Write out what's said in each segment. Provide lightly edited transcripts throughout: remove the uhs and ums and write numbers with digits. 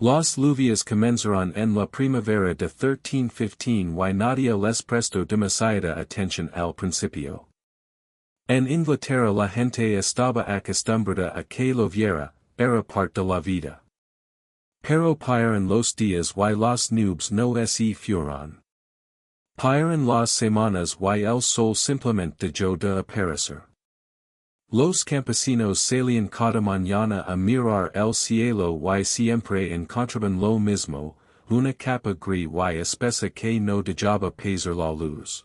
Las lluvias comenzaron en la primavera de 1315 y nadie les prestó demasiada atención al principio. En Inglaterra la gente estaba acostumbrada a que lloviera, era parte de la vida. Pero pasaron los días y las nubes no se fueron. Pasaron las semanas y el sol simplemente dejó de aparecer. Los campesinos salían cada mañana a mirar el cielo y siempre encontraban lo mismo, una capa gris y espesa que no dejaba pasar la luz.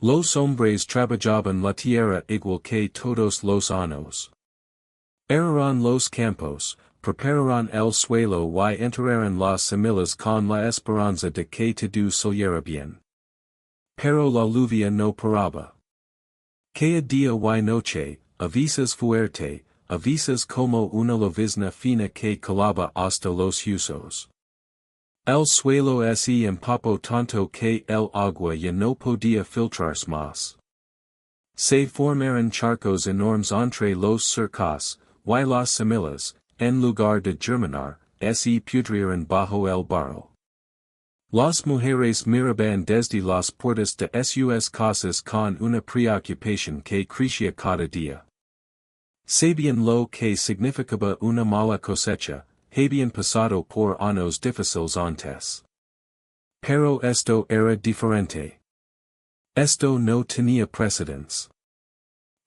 Los hombres trabajaban la tierra igual que todos los años. Araron los campos, prepararon el suelo y enterraron las semillas con la esperanza de que todo saliera bien. Pero la lluvia no paraba. Cada día y noche, a veces fuerte, a veces como una llovizna fina que calaba hasta los huesos. El suelo se empapó tanto que el agua ya no podía filtrarse más. Se formaron charcos enormes entre los surcos, y las semillas, en lugar de germinar, se pudrieron bajo el barro. Las mujeres miraban desde las puertas de sus casas con una preocupación que crecía cada día. Sabían lo que significaba una mala cosecha, habían pasado por años difíciles antes. Pero esto era diferente. Esto no tenía precedentes.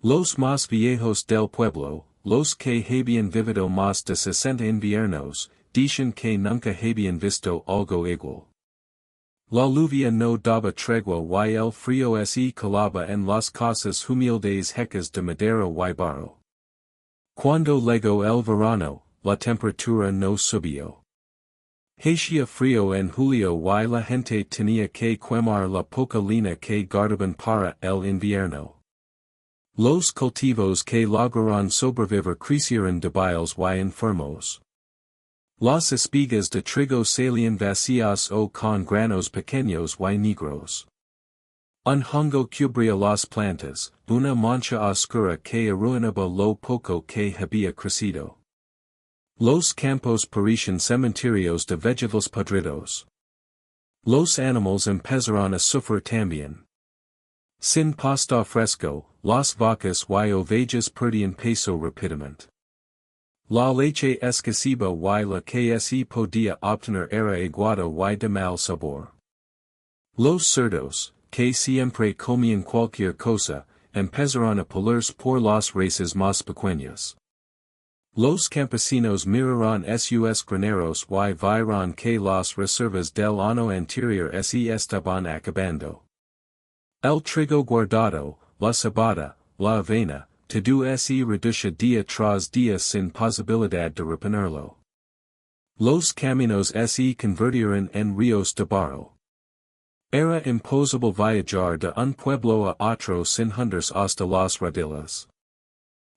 Los más viejos del pueblo, los que habían vivido más de 60 inviernos, dicen que nunca habían visto algo igual. La lluvia no daba tregua y el frío se calaba en las casas humildes hechas de madera y barro. Cuando llegó el verano, la temperatura no subió. Hacía frío en julio y la gente tenía que quemar la poca leña que guardaban para el invierno. Los cultivos que lograron sobrevivir crecieron débiles y enfermos. Las espigas de trigo salían vacías o con granos pequeños y negros. Un hongo cubría las plantas, una mancha oscura que arruinaba lo poco que había crecido. Los campos parecían cementerios de vegetales podridos. Los animales empezaron a sufrir también. Sin pasto fresco, las vacas y ovejas perdían peso rápidamente. La leche escaseba y la que se podía obtener era aguada y de mal sabor. Los cerdos, que siempre comían cualquier cosa, empezaron a pelearse por las races más pequeñas. Los campesinos miraron sus graneros y vieron que las reservas del año anterior se estaban acabando. El trigo guardado, la cebada, la avena, todo se reduce día tras día sin posibilidad de reponerlo. Los caminos se convirtieron en ríos de barro. Era imposible viajar de un pueblo a otro sin hundirse hasta las rodillas.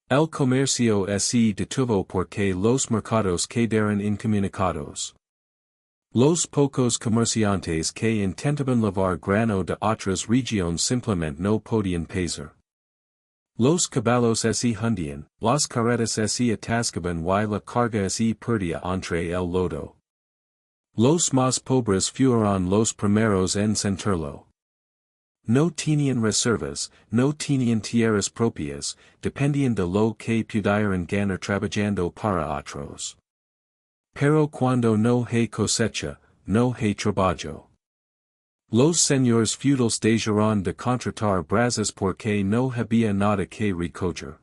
El comercio se detuvo porque los mercados quedaron incomunicados. Los pocos comerciantes que intentaban llevar grano de otras regiones simplemente no podían pasar. Los caballos se hundían, las carretas se atascaban y la carga se perdía entre el lodo. Los más pobres fueron los primeros en sentirlo. No tenían reservas, no tenían tierras propias, dependían de lo que pudieran ganar trabajando para otros. Pero cuando no hay cosecha, no hay trabajo. Los señores feudales dejaron de contratar brazas porque no había nada que recoger.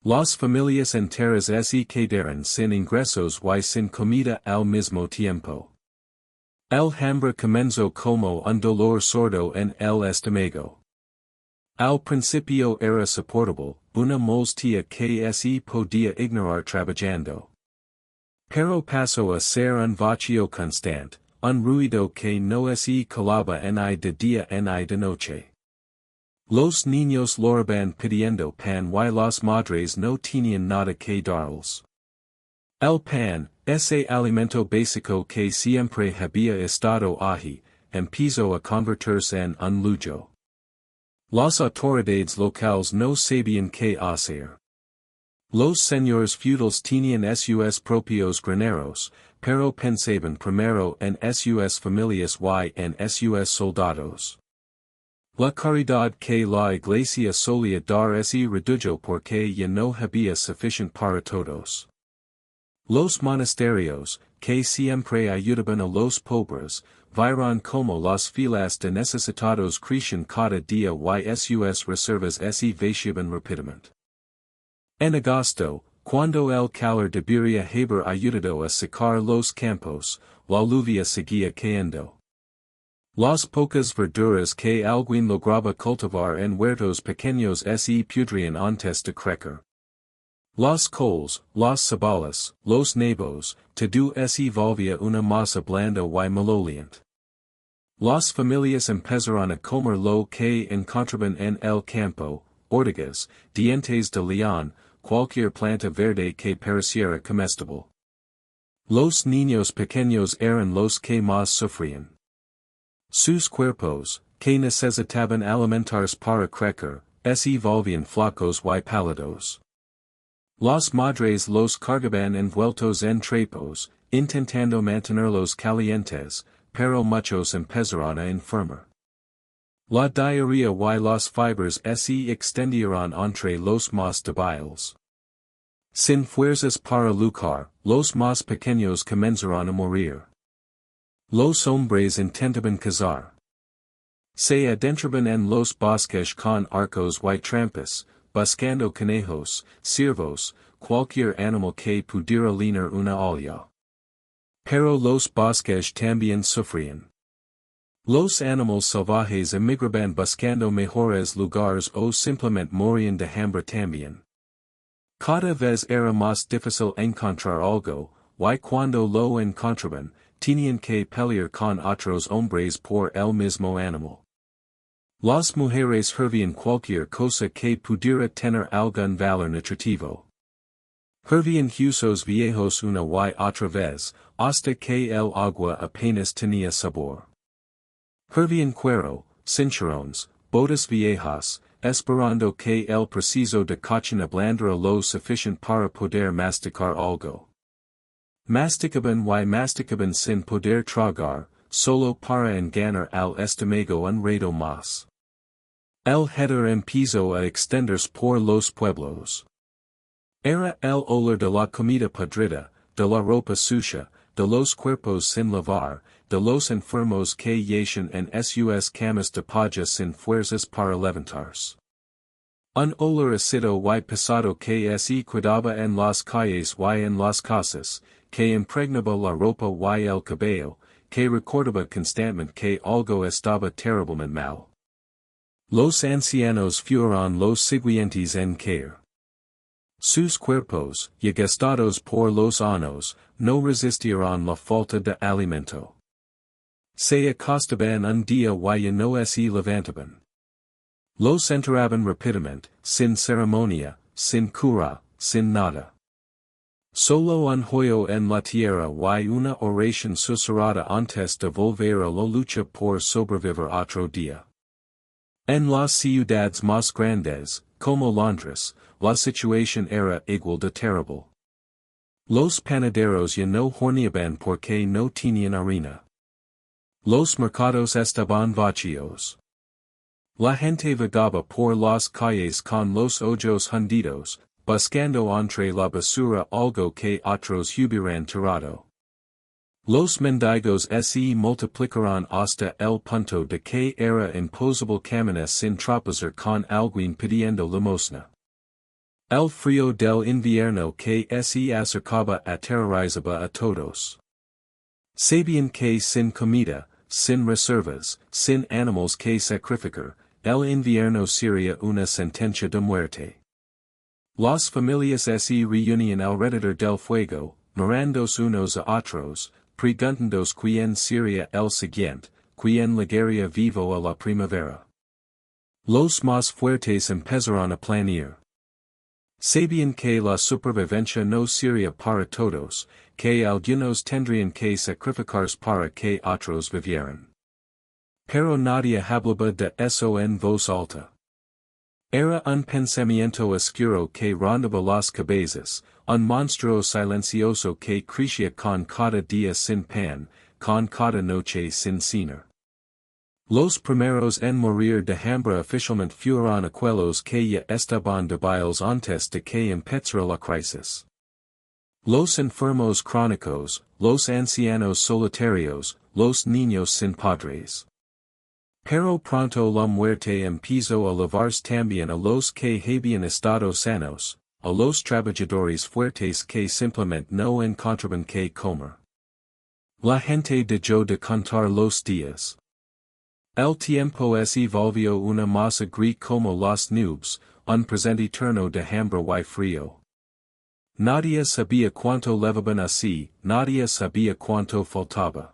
Las familias enteras se quedaron sin ingresos y sin comida al mismo tiempo. El hambre comenzó como un dolor sordo en el estómago. Al principio era soportable, una molestia que se podía ignorar trabajando. Pero pasó a ser un vacío constante, un ruido que no se calaba en y de día en y de noche. Los niños lloraban pidiendo pan y las madres no tenían nada que darles. El pan, ese alimento básico que siempre había estado allí, empezó a convertirse en un lujo. Las autoridades locales no sabían qué hacer. Los señores feudales tenían sus propios graneros, pero pensaban primero en sus familias y en sus soldados. La caridad que la iglesia solía dar ese redujo porque ya no había sufficient para todos. Los monasterios, que siempre ayudaban a los pobres, vieron como las filas de necesitados crecían cada día y sus reservas se vaciaban rápidamente. En agosto, cuando el calor debería haber ayudado a secar los campos, la lluvia seguía cayendo. Las pocas verduras que alguien lograba cultivar en huertos pequeños se pudrían antes de crecer. Las coles, las cebollas, los nabos, todo se volvía una masa blanda y maloliente. Las familias empezaron a comer lo que encontraban en el campo, ortigas, dientes de león, cualquier planta verde que pareciera comestible. Los niños pequeños eran los que más sufrían. Sus cuerpos, que necesitaban alimentarse para crecer, se volvían flacos y pálidos. Las madres los cargaban envueltos en trapos, intentando mantenerlos calientes, pero muchos empezaron a enfermar. La diarrea y las fibras se extendieron entre los más débiles. Sin fuerzas para luchar, los más pequeños comenzaron a morir. Los hombres intentaban cazar. Se adentraban en los bosques con arcos y trampas, buscando conejos, ciervos, cualquier animal que pudiera llenar una olla. Pero los bosques también sufrían. Los animales salvajes emigraban buscando mejores lugares o simplemente morían de hambre también. Cada vez era más difícil encontrar algo, y cuando lo encontraban, tenían que pelear con otros hombres por el mismo animal. Las mujeres hervían cualquier cosa que pudiera tener algún valor nutritivo. Hervían huesos viejos una y otra vez, hasta que el agua apenas tenía sabor. Hervían cuero, cinturones, botas viejas, esperando que el preciso de cocina ablandara lo suficiente para poder masticar algo. Masticaban sin poder tragar, solo para engañar al estómago un rato más. El hedor empezó a extenderse por los pueblos. Era el olor de la comida podrida, de la ropa sucia, de los cuerpos sin lavar, de los enfermos que yacían en sus camas de paja sin fuerzas para levantarse. Un olor ácido y pesado que se quedaba en las calles y en las casas, que impregnaba la ropa y el cabello, que recordaba constantemente que algo estaba terriblemente mal. Los ancianos fueron los siguientes en caer. Sus cuerpos, ya gastados por los años, no resistieron la falta de alimento. Se acostaban un día y ya no se levantaban. Los enterraban rápidamente, sin ceremonia, sin cura, sin nada. Solo un hoyo en la tierra y una oración susurrada antes de volver a la lucha por sobrevivir otro día. En las ciudades más grandes, como Londres, la situación era igual de terrible. Los panaderos ya no horneaban porque no tenían harina. Los mercados estaban vacíos. La gente vagaba por las calles con los ojos hundidos, buscando entre la basura algo que otros hubieran tirado. Los mendigos se multiplicaron hasta el punto de que era imposible caminar sin tropezar con alguien pidiendo limosna. El frío del invierno que se acercaba aterrorizaba a todos. Sabían que sin comida, sin reservas, sin animales que sacrificar, el invierno sería una sentencia de muerte. Las familias se reunían alrededor del fuego, mirándose unos a otros, preguntándose quién sería el siguiente, quién llegaría vivo a la primavera. Los más fuertes empezaron a planear. Sabían que la supervivencia no sería para todos, que algunos tendrían que sacrificarse para que otros vivieran. Pero nadie hablaba de eso en voz alta. Era un pensamiento oscuro que rondaba las cabezas, un monstruo silencioso que crecía con cada día sin pan, con cada noche sin cenar. Los primeros en morir de hambre oficialmente fueron aquellos que ya estaban débiles antes de que empezara la crisis. Los enfermos crónicos, los ancianos solitarios, los niños sin padres. Pero pronto la muerte empezó a llevarse también a los que habían estado sanos, a los trabajadores fuertes que simplemente no encontraban que comer. La gente dejó de contar los días. El tiempo se volvió una masa gris como las nubes, un presente eterno de hambre y frío. Nadie sabía cuánto levaban así, nadie sabía cuánto faltaba.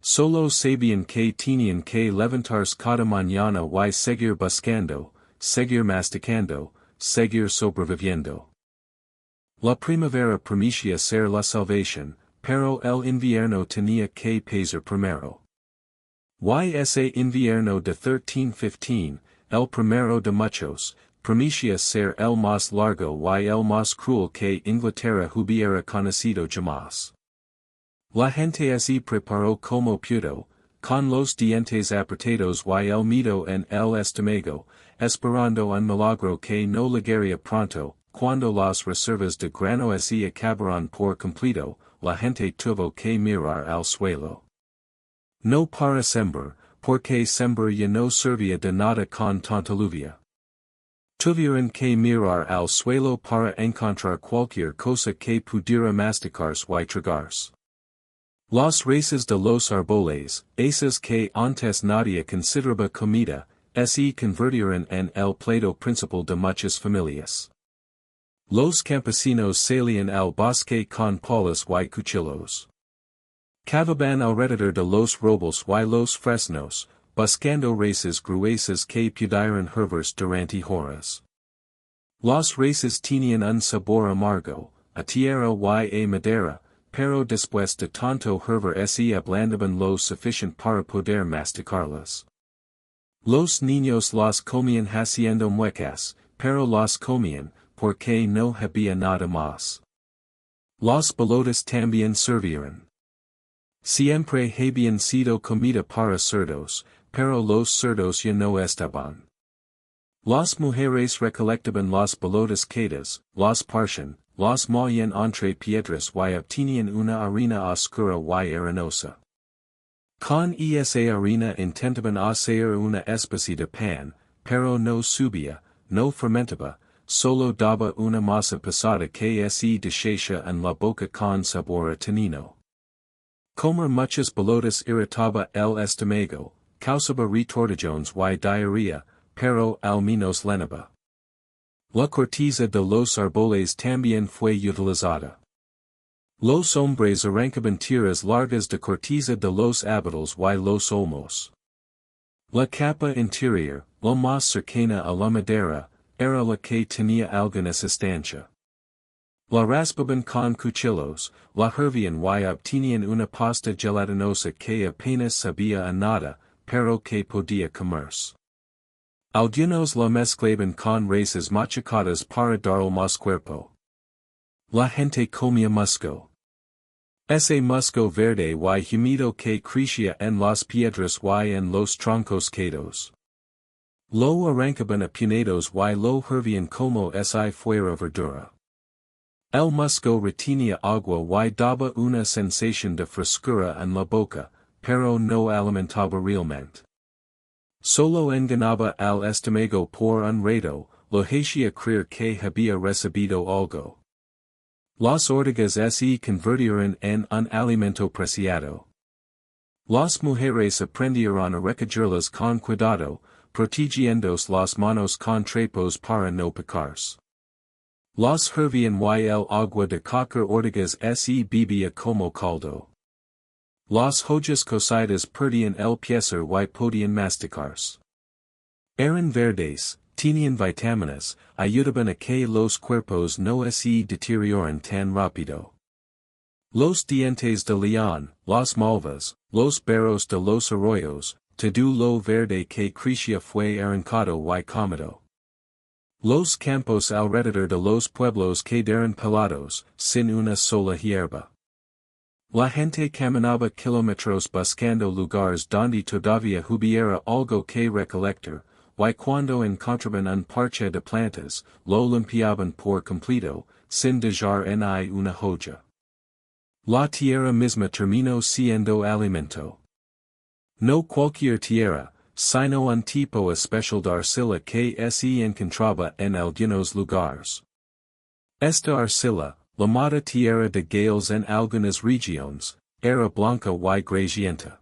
Solo sabían que tenían que levantarse cada mañana y seguir buscando, seguir masticando, seguir sobreviviendo. La primavera prometía ser la salvación, pero el invierno tenía que pesar primero. Ese invierno de 1315, el primero de muchos, prometía ser el más largo y el más cruel que Inglaterra hubiera conocido jamás. La gente se preparó como pudo, con los dientes apretados y el miedo en el estómago, esperando un milagro que no llegaría pronto. Cuando las reservas de grano se acabaron por completo, la gente tuvo que mirar al suelo. No para sembrar, porque sembrar ya no servía de nada con tanta lluvia. Tuvieron que mirar al suelo para encontrar cualquier cosa que pudiera masticarse y tragarse. Las raíces de los árboles, esas que antes nadie consideraba comida, se convirtieron en el plato principal de muchas familias. Los campesinos salían al bosque con palas y cuchillos. Cavaban alrededor de los robles y los fresnos, buscando raíces gruesas que pudieran hervirse durante horas. Las raíces tenían un sabor amargo, a tierra y a madera, pero después de tanto hervir se ablandaban lo suficiente para poder masticarlas. Los niños las comían haciendo muecas, pero las comían, porque no había nada más. Las bolotas también sirvieron. Siempre habían sido comida para cerdos, pero los cerdos ya no estaban. Las mujeres recolectaban las bolotas quedas, las partían, las molían entre piedras y obtenían una harina oscura y arenosa. Con esa harina intentaban hacer una especie de pan, pero no subía, no fermentaba, solo daba una masa pesada que se deshacía en la boca con sabor a tocino. Comer muchas bolotas irritaba el estómago, causaba retortijones y diarrea, pero al menos llenaba. La corteza de los árboles también fue utilizada. Los hombres arrancaban tiras largas de corteza de los ábalos y los olmos. La capa interior, la más cercana a la madera, era la que tenía alguna sustancia. La raspaban con cuchillos, la hervían y obtenían una pasta gelatinosa que apenas sabía a nada, pero que podía comerse. Algunos la mezclaban con raíces machacadas para darle más cuerpo. La gente comía musgo. Ese musgo verde y húmedo que crecía en las piedras y en los troncos quedos. Lo arrancaban a puñados y lo hervían como si fuera verdura. El musgo retenía agua y daba una sensación de frescura en la boca, pero no alimentaba realmente. Solo engañaba al estómago por un rato, lo hacía creer que había recibido algo. Las ortigas se convirtieron en un alimento preciado. Las mujeres aprendieron a recogerlas con cuidado, protegiéndose las manos con trapos para no picarse. Las hervían y el agua de cocer ortigas se bebía como caldo. Las hojas cocidas perdían el placer y podían masticarse. Eran verdes, tenían vitaminas, ayudaban a que los cuerpos no se deterioren tan rápido. Los dientes de león, las malvas, los berros de los arroyos, todo lo verde que crecía fue arrancado y comido. Los campos alrededor de los pueblos quedaron pelados, sin una sola hierba. La gente caminaba kilómetros buscando lugares donde todavía hubiera algo que recolectar, y cuando encontraban un parche de plantas, lo limpiaban por completo, sin dejar en ahí una hoja. La tierra misma terminó siendo alimento. No cualquier tierra, sino un tipo especial de arcilla que se encontraba en algunos lugares. Esta arcilla, llamada tierra de gales en algunas regiones, era blanca y grasienta.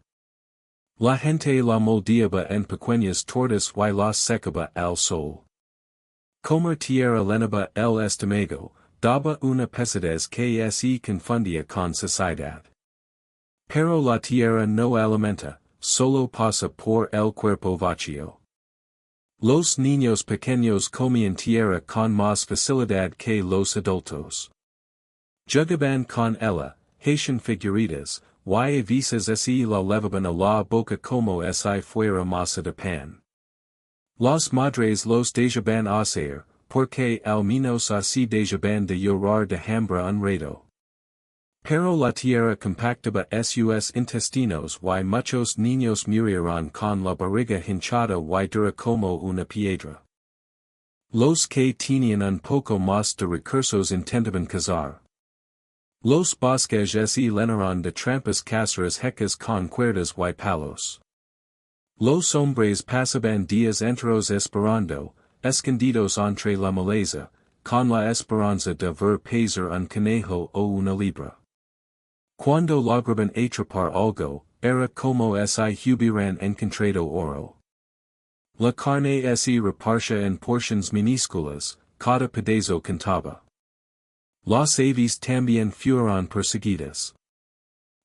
La gente la moldeaba en pequeñas tortas y las secaba al sol. Como tierra lenaba el estómago, daba una pesadez que se confundía con saciedad. Pero la tierra no alimenta, solo pasa por el cuerpo vacío. Los niños pequeños comían tierra con más facilidad que los adultos. Jugaban con ella, hacían figuritas, y a veces se la levaban a la boca como si fuera masa de pan. Las madres los dejaban hacer, porque al menos así dejaban de llorar de hambre un rato. Pero la tierra compactaba sus intestinos y muchos niños murieron con la barriga hinchada y dura como una piedra. Los que tenían un poco más de recursos intentaban cazar. Los bosques se llenaron de trampas caseras hechas con cuerdas y palos. Los hombres pasaban días enteros esperando, escondidos entre la maleza, con la esperanza de ver pasar un conejo o una libra. Cuando lograban atrapar algo, era como si hubieran encontrado oro. La carne se repartía en porciones minúsculas, cada pedazo contaba. Las aves también fueron perseguidas.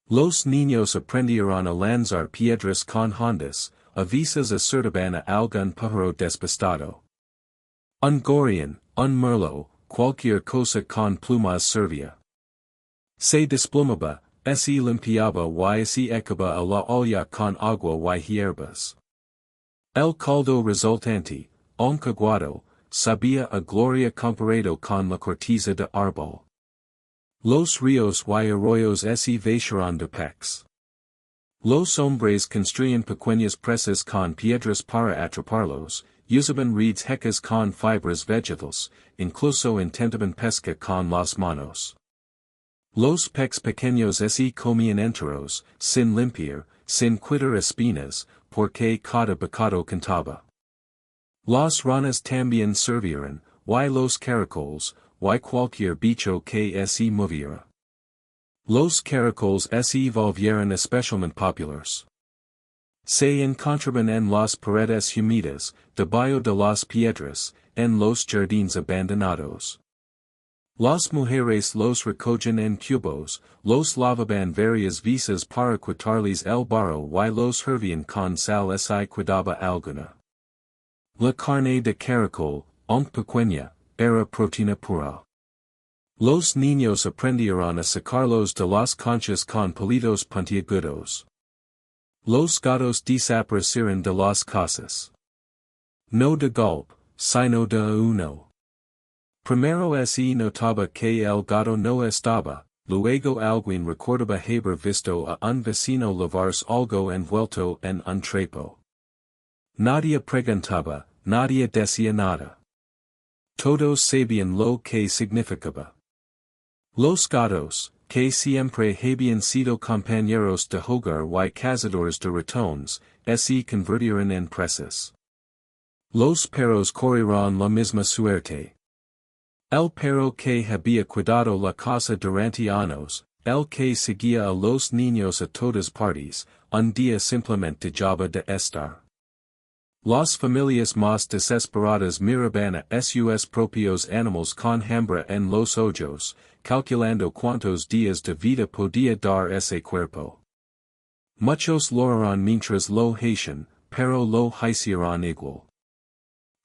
Los niños aprendieron a lanzar piedras con hondas, a veces acertaban a algún pájaro despistado. Un gorrión, un mirlo, cualquier cosa con plumas servía. Se desplumaba, se limpiaba y se echaba a la olla con agua y hierbas. El caldo resultante, aunque aguado, sabía a gloria comparado con la corteza de árbol. Los ríos y arroyos se vaciaron de peces. Los hombres construían pequeñas presas con piedras para atraparlos, usaban redes hechas con fibras vegetales, incluso intentaban pesca con las manos. Los peces pequeños se comían enteros, sin limpiar, sin quitar espinas, porque cada bocado contaba. Las ranas también sirvieron, y los caracoles, y cualquier bicho que se moviera. Los caracoles se volvieron especialmente populares. Se encontraban en las paredes húmedas, debajo de las piedras, en los jardines abandonados. Las mujeres los recogían en cubos, los lavaban varias veces para quitarles el barro y los hervían con sal si quedaba alguna. La carne de caracol, aunque pequeña, era proteína pura. Los niños aprendieron a sacarlos de las conchas con palitos puntiagudos. Los gatos desaparecieron de las casas. No de golpe, sino de uno. Primero se notaba que el gato no estaba, luego alguien recordaba haber visto a un vecino lavarse algo envuelto en un trapo. Nadie preguntaba, nadie decía nada. Todos sabían lo que significaba. Los gatos, que siempre habían sido compañeros de hogar y cazadores de ratones, se convirtieron en presas. Los perros corrieron la misma suerte. El perro que había cuidado la casa durante años, el que seguía a los niños a todas partes, un día simplemente dejaba de estar. Las familias más desesperadas miraban a sus propios animales con hambre en los ojos, calculando cuántos días de vida podía dar ese cuerpo. Muchos lo harán mientras lo hacían, pero lo hicieron igual.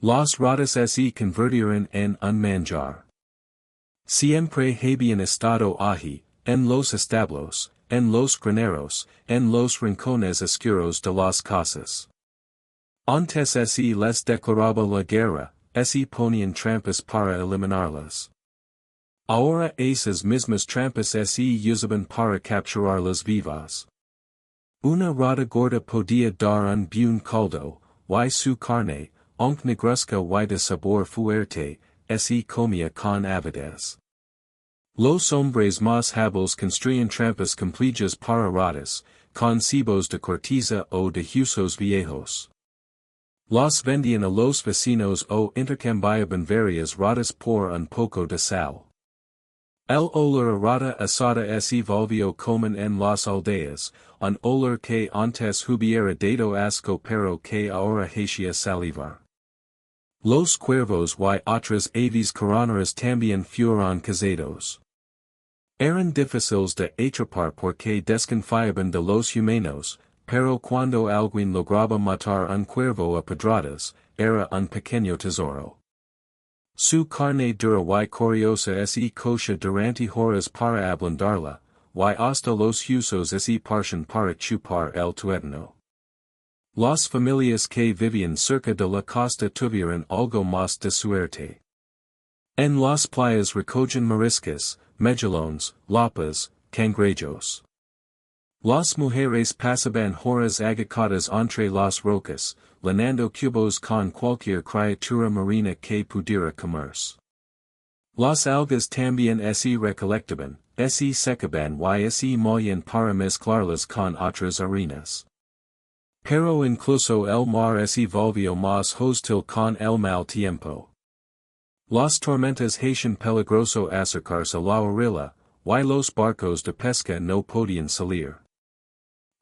Las ratas se convirtieron en un manjar. Siempre habían estado allí, en los establos, en los graneros, en los rincones oscuros de las casas. Antes se les declaraba la guerra, se ponian trampas para eliminarlas. Ahora esas mismas trampas se usaban para capturarlas vivas. Una rata gorda podía dar un buen caldo, y su carne, aunque negruzca y de sabor fuerte, se comía con avidez. Los hombres más hábiles construían trampas complejas para ratas, con cibos de corteza o de huesos viejos. Los vendían a los vecinos o intercambiaban varias ratas por un poco de sal. El olor a rata asada se volvió común en las aldeas, un olor que antes hubiera dado asco pero que ahora hacía salivar. Los cuervos y otras aves carroñeras también fueron cazados. Eran difíciles de atrapar porque desconfiaban de los humanos, pero cuando alguien lograba matar un cuervo a pedradas, era un pequeño tesoro. Su carne dura y curiosa se cocha durante horas para ablandarla, y hasta los huesos se parchan para chupar el tuétano. Las familias que vivían cerca de la costa tuvieron algo más de suerte. En las playas recogían mariscos, mejillones, lapas, cangrejos. Las mujeres pasaban horas agachadas entre las rocas, llenando cubos con cualquier criatura marina que pudiera comerse. Las algas también se recolectaban, se secaban y se molían para mezclarlas con otras harinas. Pero incluso el mar se volvió más hostil con el mal tiempo. Las tormentas hacían peligroso acercarse a la orilla, y los barcos de pesca no podían salir.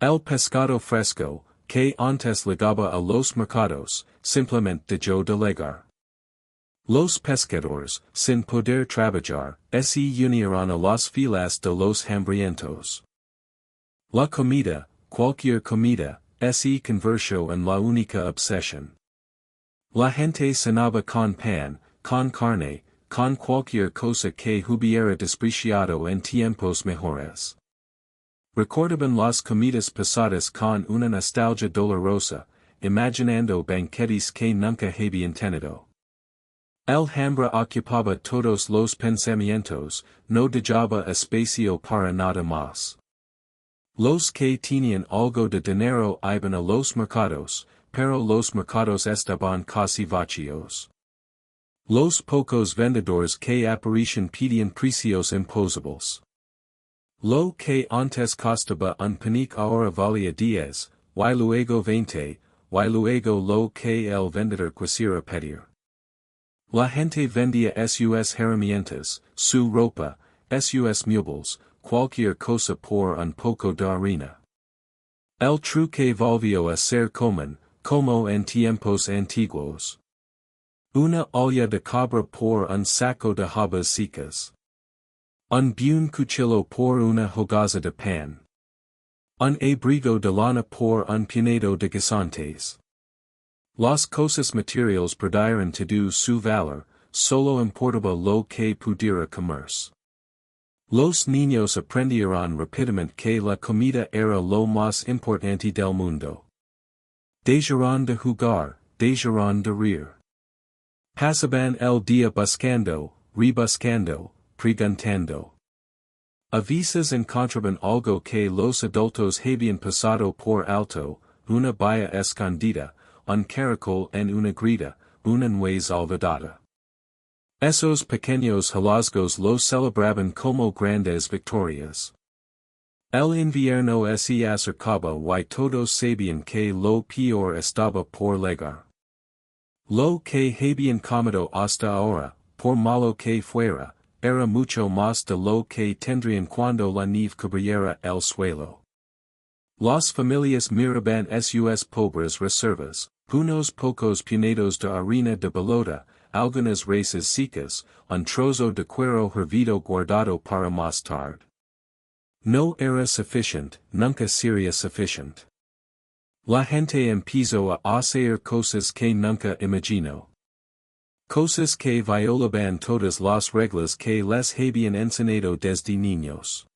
El pescado fresco, que antes llegaba a los mercados, simplemente dejó de llegar. Los pescadores, sin poder trabajar, se unieron a las filas de los hambrientos. La comida, cualquier comida, se convirtió en la única obsesión. La gente cenaba con pan, con carne, con cualquier cosa que hubiera despreciado en tiempos mejores. Recordaban las comidas pasadas con una nostalgia dolorosa, imaginando banquetes que nunca habían tenido. El hambre ocupaba todos los pensamientos, no dejaba espacio para nada más. Los que tenían algo de dinero iban a los mercados, pero los mercados estaban casi vacíos. Los pocos vendedores que aparecían pedían precios imposibles. Lo que antes costaba un penique ahora valía 10, y luego 20, y luego lo que el vendedor quisiera pedir. La gente vendía sus herramientas, su ropa, sus muebles, cualquier cosa por un poco de harina. El truque volvió a ser común, como en tiempos antiguos. Una olla de cabra por un saco de habas secas. Un buen cuchillo por una hogaza de pan. Un abrigo de lana por un puñado de guisantes. Las cosas materiales perdieron todo su valor, solo importaba lo que pudiera comerse. Los niños aprendieron rápidamente que la comida era lo más importante del mundo. Dejaron de jugar, dejaron de reír. Pasaban el día buscando, rebuscando, preguntando. A veces encontraban algo que los adultos habían pasado por alto, una baya escondida, un caracol en una grida, una nuez olvidada. Esos pequeños hallazgos los celebraban como grandes victorias. El invierno se acercaba y todos sabían que lo peor estaba por llegar. Lo que habían comido hasta ahora, por malo que fuera, era mucho más de lo que tendrían cuando la nieve cubriera el suelo. Las familias miraban sus pobres reservas, unos pocos puñados de harina de pelota, algunas raíces secas, un trozo de cuero hervido guardado para más tarde. No era suficiente, nunca sería suficiente. La gente empezó a hacer cosas que nunca imaginó. Cosas que violaban todas las reglas que les habían enseñado desde niños.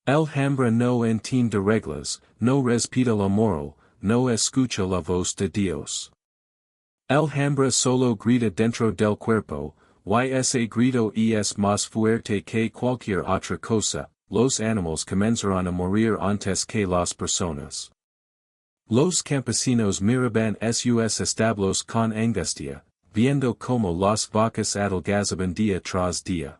El hambre no entiende reglas, no respeta la moral, no escucha la voz de Dios. El hambre solo grita dentro del cuerpo, y ese grito es más fuerte que cualquier otra cosa. Los animals comenzarán a morir antes que las personas. Los campesinos miraban sus establos con angustia, viendo como las vacas adelgazaban día tras día.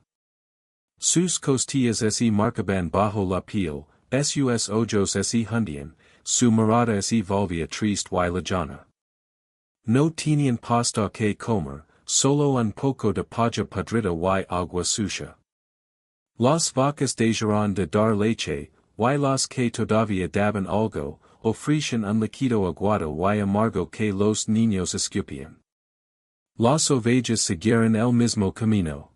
Sus costillas se marcaban bajo la piel, sus ojos se hundían, su mirada se volvía triste y lejana. No tenían pasta que comer, solo un poco de paja podrida y agua sucia. Las vacas dejaron de dar leche, y las que todavía daban algo, ofrecían un líquido aguado y amargo que los niños escupían. Las ovejas siguieron el mismo camino.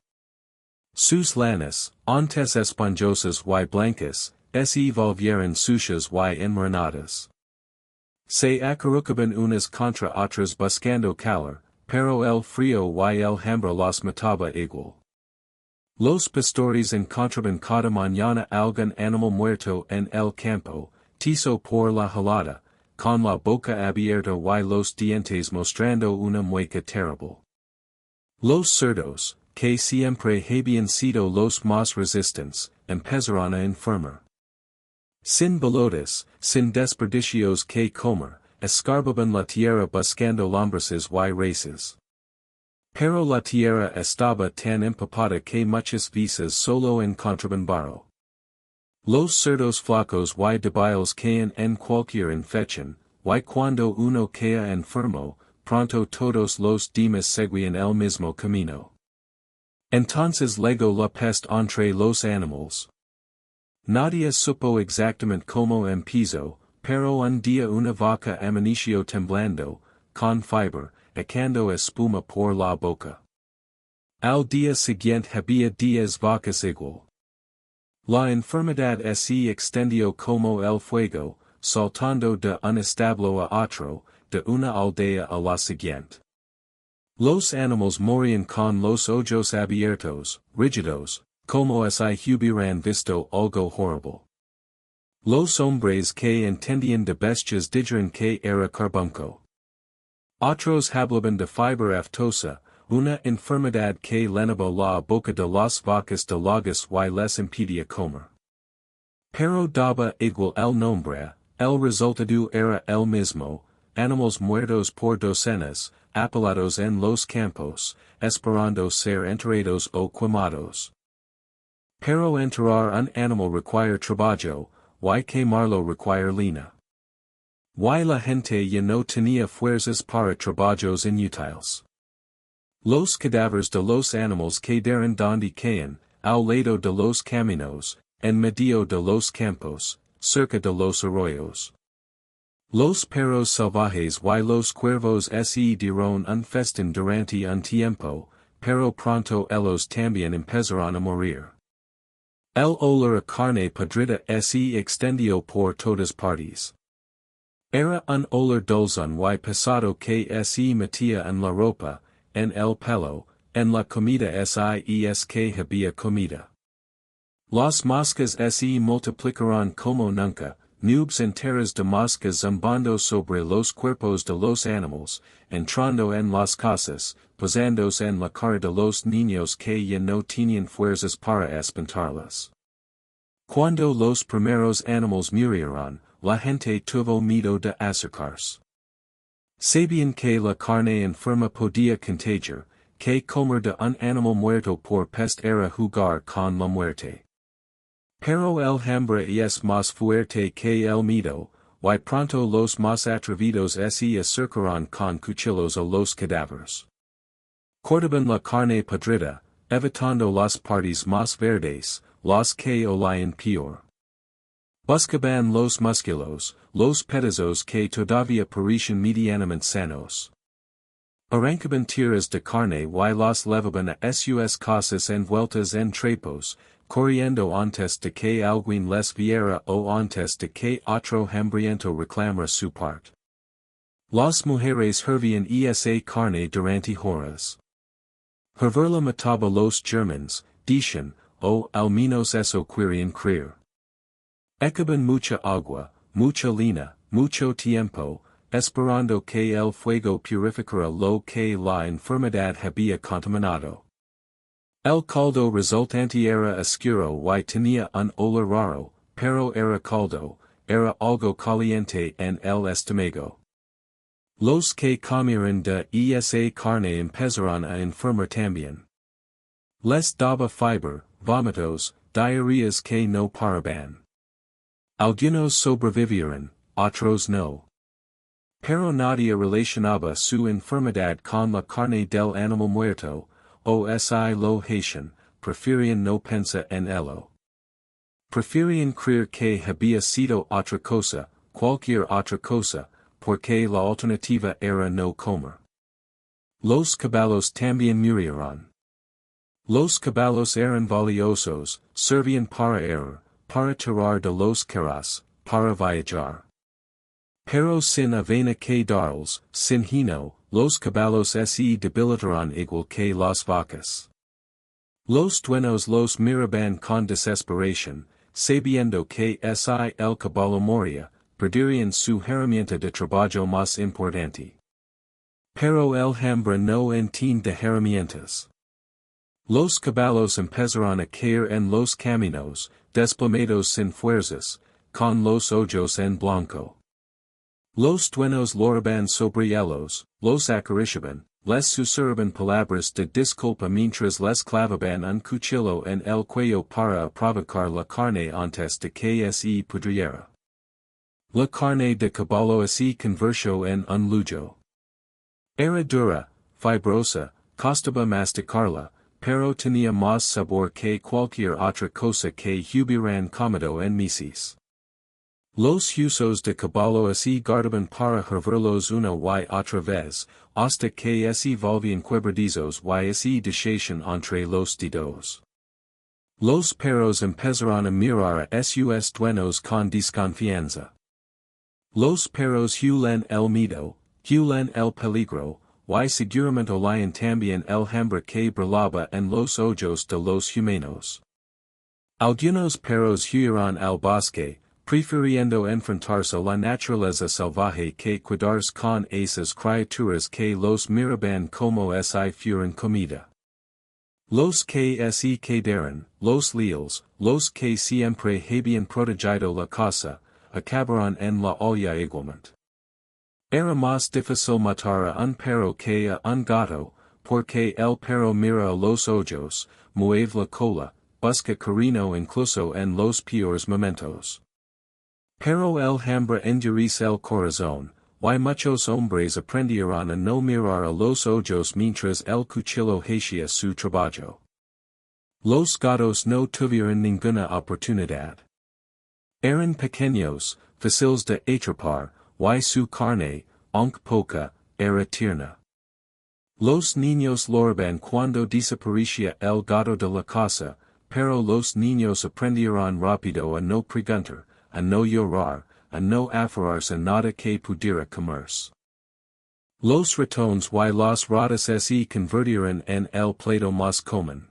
Sus lanas, antes esponjosas y blancas, se volvieron sucias y enrenadas. Se acurrucaban unas contra otras buscando calor, pero el frío y el hambre las mataba igual. Los pastores encontraban cada mañana algún animal muerto en el campo, tizo por la helada, con la boca abierta y los dientes mostrando una mueca terrible. Los cerdos, que siempre habían sido los más resistentes, empezaron a enfermar. Sin balotes, sin desperdicios que comer, escarbaban la tierra buscando lombrices y races. Pero la tierra estaba tan empapada que muchas veces solo encontraban barro. Los cerdos flacos y débiles caen en cualquier infección, y cuando uno cae enfermo, pronto todos los demás seguían el mismo camino. Entonces llegó la peste entre los animales. Nadie supo exactamente cómo empezó, pero un día una vaca amaneció temblando, con fiebre, echando espuma por la boca. Al día siguiente había 10 vacas igual. La enfermedad se extendió como el fuego, saltando de un establo a otro, de una aldea a la siguiente. Los animales morían con los ojos abiertos, rígidos, como si hubieran visto algo horrible. Los hombres que entendían de bestias dijeron que era carbunco. Otros hablaban de fiebre aftosa, una enfermedad que llenaba la boca de las vacas de lagas y les impedía comer. Pero daba igual el nombre, el resultado era el mismo, animales muertos por docenas, apilados en los campos, esperando ser enterrados o quemados. Pero enterrar un animal requiere trabajo, y quemarlo requiere lina. Y la gente ya no tenía fuerzas para trabajos inútiles. Los cadáveres de los animales quedaron donde caen, al lado de los caminos, en medio de los campos, cerca de los arroyos. Los perros salvajes y los cuervos se dieron un festín durante un tiempo, pero pronto ellos también empezaron a morir. El olor a carne podrida se extendió por todas partes. Era un olor dulzón y pesado que se metía en la ropa, en el pelo, en la comida que había comida. Las moscas se multiplicaron como nunca, nubes enteras de moscas zumbando sobre los cuerpos de los animales, entrando en las casas, posándose en la cara de los niños que ya no tenían fuerzas para espantarlas. Cuando los primeros animales murieron, la gente tuvo miedo de acercarse. Sabían que la carne enferma podía contagiar, que comer de un animal muerto por peste era jugar con la muerte. Pero el hambre es más fuerte que el miedo, y pronto los más atrevidos se acercaron con cuchillos a los cadáveres. Cortaban la carne podrida, evitando las partes más verdes, las que olían peor. Buscaban los músculos, los pedazos que todavía parecían medianamente sanos. Arrancaban tiras de carne y las levaban a sus casas envueltas en trapos, corriendo antes de que alguien les viera o antes de que otro hambriento reclamara su parte. Las mujeres hervían esa carne durante horas. Hervirla mataba los germans, dicen, o al menos eso querían creer. Echaban mucha agua, mucha lina, mucho tiempo, esperando que el fuego purificara lo que la enfermedad había contaminado. El caldo resultante era oscuro y tenía un olor raro, pero era caldo, era algo caliente en el estómago. Los que comieron de esa carne empezaron a enfermar también. Les daba fiebre, vómitos, diarreas que no paraban. Algunos sobrevivieron, otros no. Pero nadie relacionaba su enfermedad con la carne del animal muerto, o si lo hacían, preferían no pensar en ello. Preferían creer que había sido otra cosa, cualquier otra cosa, porque la alternativa era no comer. Los caballos también murieron. Los caballos eran valiosos, servían para ir, para tirar de los carros, para viajar. Pero sin avena que darles, sin hino, los caballos se debilitaron igual que las vacas. Los dueños los miraban con desesperación, sabiendo que si el caballo moría, perderían su herramienta de trabajo más importante. Pero el hambre no entiende de herramientas. Los caballos empezaron a caer en los caminos, desplomados sin fuerzas, con los ojos en blanco. Los dueños loraban sobre ellos, los acariciaban, les susurraban palabras de disculpa mientras les clavaban un cuchillo en el cuello para provocar la carne antes de que se pudriera. La carne de caballo se convirtió en un lujo. Era dura, fibrosa, costaba masticarla, pero tenía más sabor que cualquier otra cosa que hubieran comido en meses. Los huesos de caballo se guardaban para hervirlos una y otra vez, hasta que se volvían quebradizos y se deshaían entre los dedos. Los perros empezaron a mirar a sus dueños con desconfianza. Los perros huelen el miedo, huelen el peligro, y seguramente olían también el hambre que brillaba en los ojos de los humanos. Algunos perros huyeron al bosque, prefiriendo enfrentarse a la naturaleza salvaje que cuidarse con esas criaturas que los miraban como si fueran comida. Los que se quedaron, los leales, los que siempre habían protegido la casa, acabaron en la olla igualmente. Era más difícil matar a un perro que a un gato, porque el perro mira a los ojos, mueve la cola, busca cariño incluso en los peores momentos. Pero el hambre endurece el corazón, y muchos hombres aprendieron a no mirar a los ojos mientras el cuchillo hacía su trabajo. Los gatos no tuvieron ninguna oportunidad. Eran pequeños, fáciles de atrapar, y su carne, aunque poca, era tierna. Los niños loraban cuando desaparecía el gato de la casa, pero los niños aprendieron rápido a no preguntar, a no llorar, a no aferrarse a nada que pudiera comerse. Los ratones y las ratas se convirtieron en el plato más común.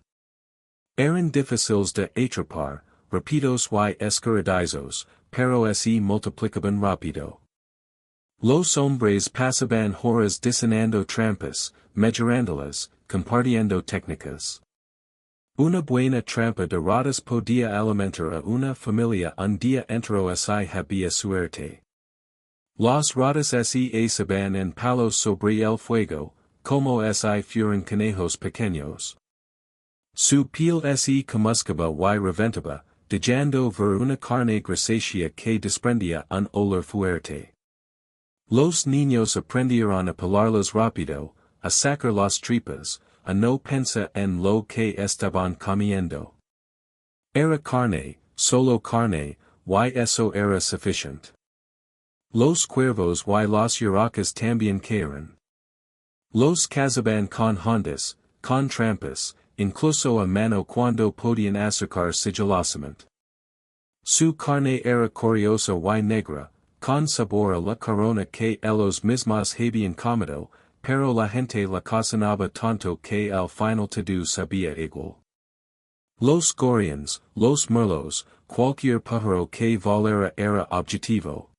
Eran difíciles de atrapar, rápidos y escurridizos, pero se multiplicaban rápido. Los hombres pasaban horas diseñando trampas, mejorándolas, compartiendo técnicas. Una buena trampa de ratas podía alimentar a una familia un día entero si había suerte. Las ratas se asaban en palos sobre el fuego, como si fueran conejos pequeños. Su piel se comuscaba y reventaba, dejando ver una carne grisácea que desprendía un olor fuerte. Los niños aprendieron a pelarlas rápido, a sacar las tripas, a no pensar en lo que estaban comiendo. Era carne, solo carne, y eso era suficiente. Los cuervos y las urracas también cayeron. Los cazaban con hondas, con trampas, incluso a mano cuando podían acercar sigilosamente. Su carne era curiosa y negra, con sabor a la corona que ellos mismos habían comido, pero la gente la cocinaba tanto que al final todo sabía igual. Los gorriones, los mirlos, cualquier pájaro que volara era objetivo.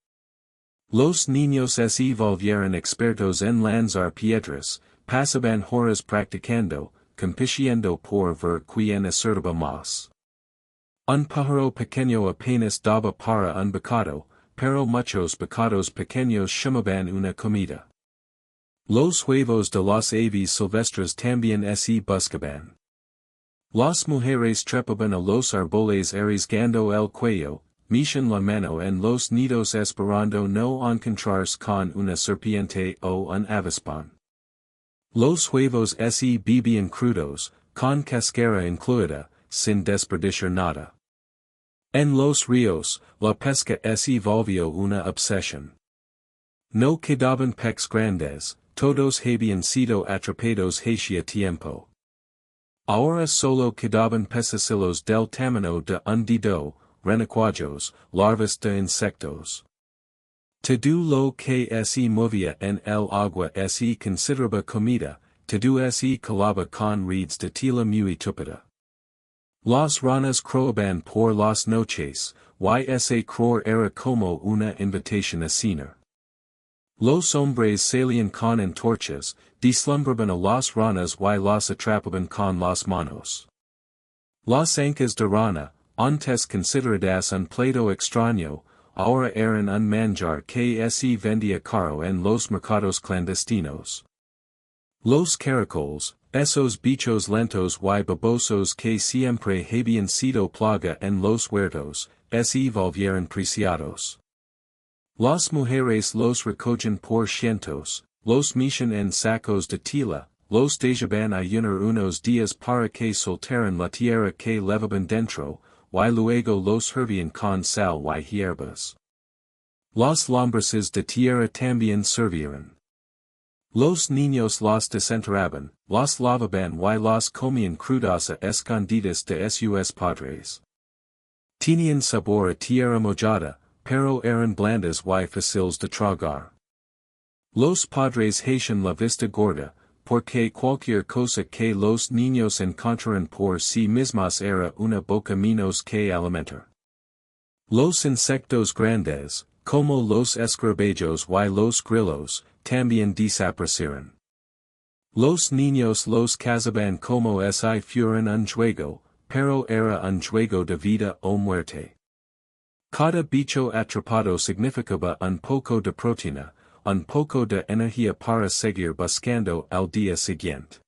Los niños se volvieron expertos en lanzar piedras, pasaban horas practicando, compitiendo por ver quién acertaba más. Un pájaro pequeño apenas daba para un bocado, pero muchos bocados pequeños llamaban una comida. Los huevos de las aves silvestres también se buscaban. Las mujeres trepaban a los árboles arriesgando el cuello, mechan la mano en los nidos esperando no encontrarse con una serpiente o un avispón. Los huevos se bebían crudos, con cascara incluida, sin desperdiciar nada. En los ríos, la pesca se volvió una obsesión. No quedaban peces grandes, todos habían sido atrapados hacía tiempo. Ahora solo quedaban pececillos del tamaño de un dedo, renacuajos, larvas de insectos. Todo lo que se movía en el agua se consideraba comida, todo se calaba con redes de tela muy tupida. Las ranas croaban por las noches, ese croar era como una invitación a cenar. Los hombres salían con antorchas, deslumbraban a las ranas las atrapaban con las manos. Las ancas de rana, antes consideradas un plato extraño, ahora eran un manjar que se vendía caro en los mercados clandestinos. Los caracoles, esos bichos lentos y babosos que siempre habían sido plaga en los huertos, se volvieron preciados. Las mujeres los recogían por cientos, los mechan en sacos de tela, los dejaban ayunar unos días para que soltaran la tierra que levaban dentro, y luego los hervían con sal y hierbas. Las lombrices de tierra también sirvieron. Los niños las desenterraban, las lavaban y las comían crudas a escondidas de sus padres. Tenían sabor a tierra mojada, pero eran blandas y fáciles de tragar. Los padres hacían la vista gorda, porque cualquier cosa que los niños encontraran por sí mismos era una boca menos que alimentar. Los insectos grandes, como los escarabajos y los grillos, también desaparecieron. Los niños los cazaban como si fueran un juego, pero era un juego de vida o muerte. Cada bicho atrapado significaba un poco de proteína, un poco de energía para seguir buscando al día siguiente.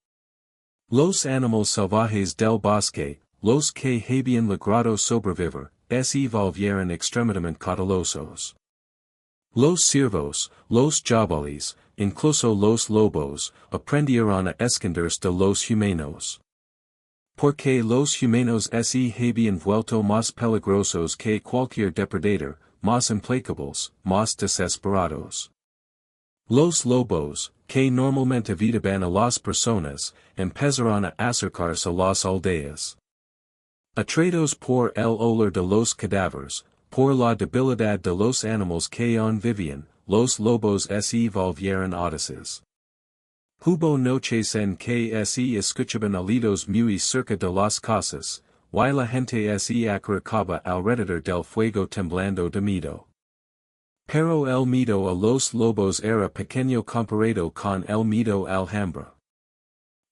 Los animales salvajes del bosque, los que habían logrado sobrevivir, se volvieron extremadamente cautelosos. Los ciervos, los jabalíes, incluso los lobos, aprendieron a esconderse de los humanos. Porque los humanos se habían vuelto más peligrosos que cualquier depredador, más implacables, más desesperados. Los lobos, que normalmente evitaban a las personas, empezaron a acercarse a las aldeas. Atraídos por el olor de los cadáveres, por la debilidad de los animales que aún vivían, los lobos se volvieron audaces. Hubo noches en que se escuchaban alidos muy cerca de las casas, y la gente se acercaba alrededor del fuego temblando de miedo. Pero el miedo a los lobos era pequeño comparado con el miedo al hambre.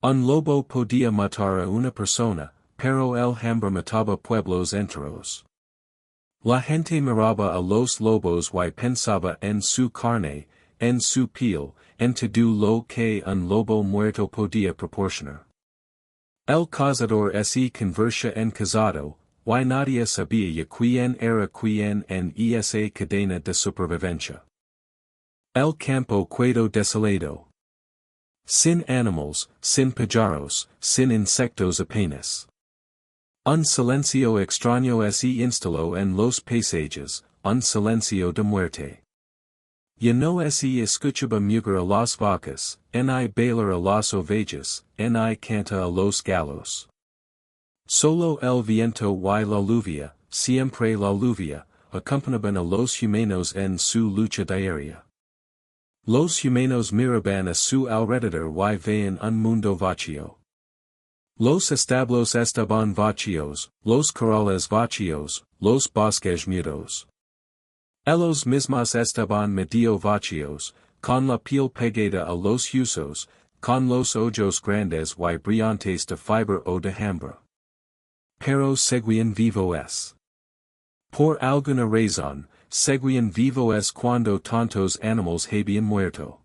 Un lobo podía matar a una persona, pero el hambre mataba pueblos enteros. La gente miraba a los lobos y pensaba en su carne, en su piel, en todo lo que un lobo muerto podía proporcionar. El cazador se convertía en cazado, y nadie sabía quién era quién en esa cadena de supervivencia. El campo quedó desolado. Sin animales, sin pájaros, sin insectos apenas. Un silencio extraño se instaló en los paisajes, un silencio de muerte. Ya no se escuchaba mugir a las vacas, ni bailar a las ovejas, ni canta a los gallos. Solo el viento y la lluvia, siempre la lluvia, acompañaban a los humanos en su lucha diaria. Los humanos miraban a su alrededor y veían un mundo vacío. Los establos estaban vacíos, los corrales vacíos, los bosques mudos. Elos mismas estaban medio vacíos, con la piel pegada a los usos, con los ojos grandes y brillantes de fibra o de hambre. Pero seguían vivos. Por alguna razón, seguían vivos cuando tantos animales habían muerto.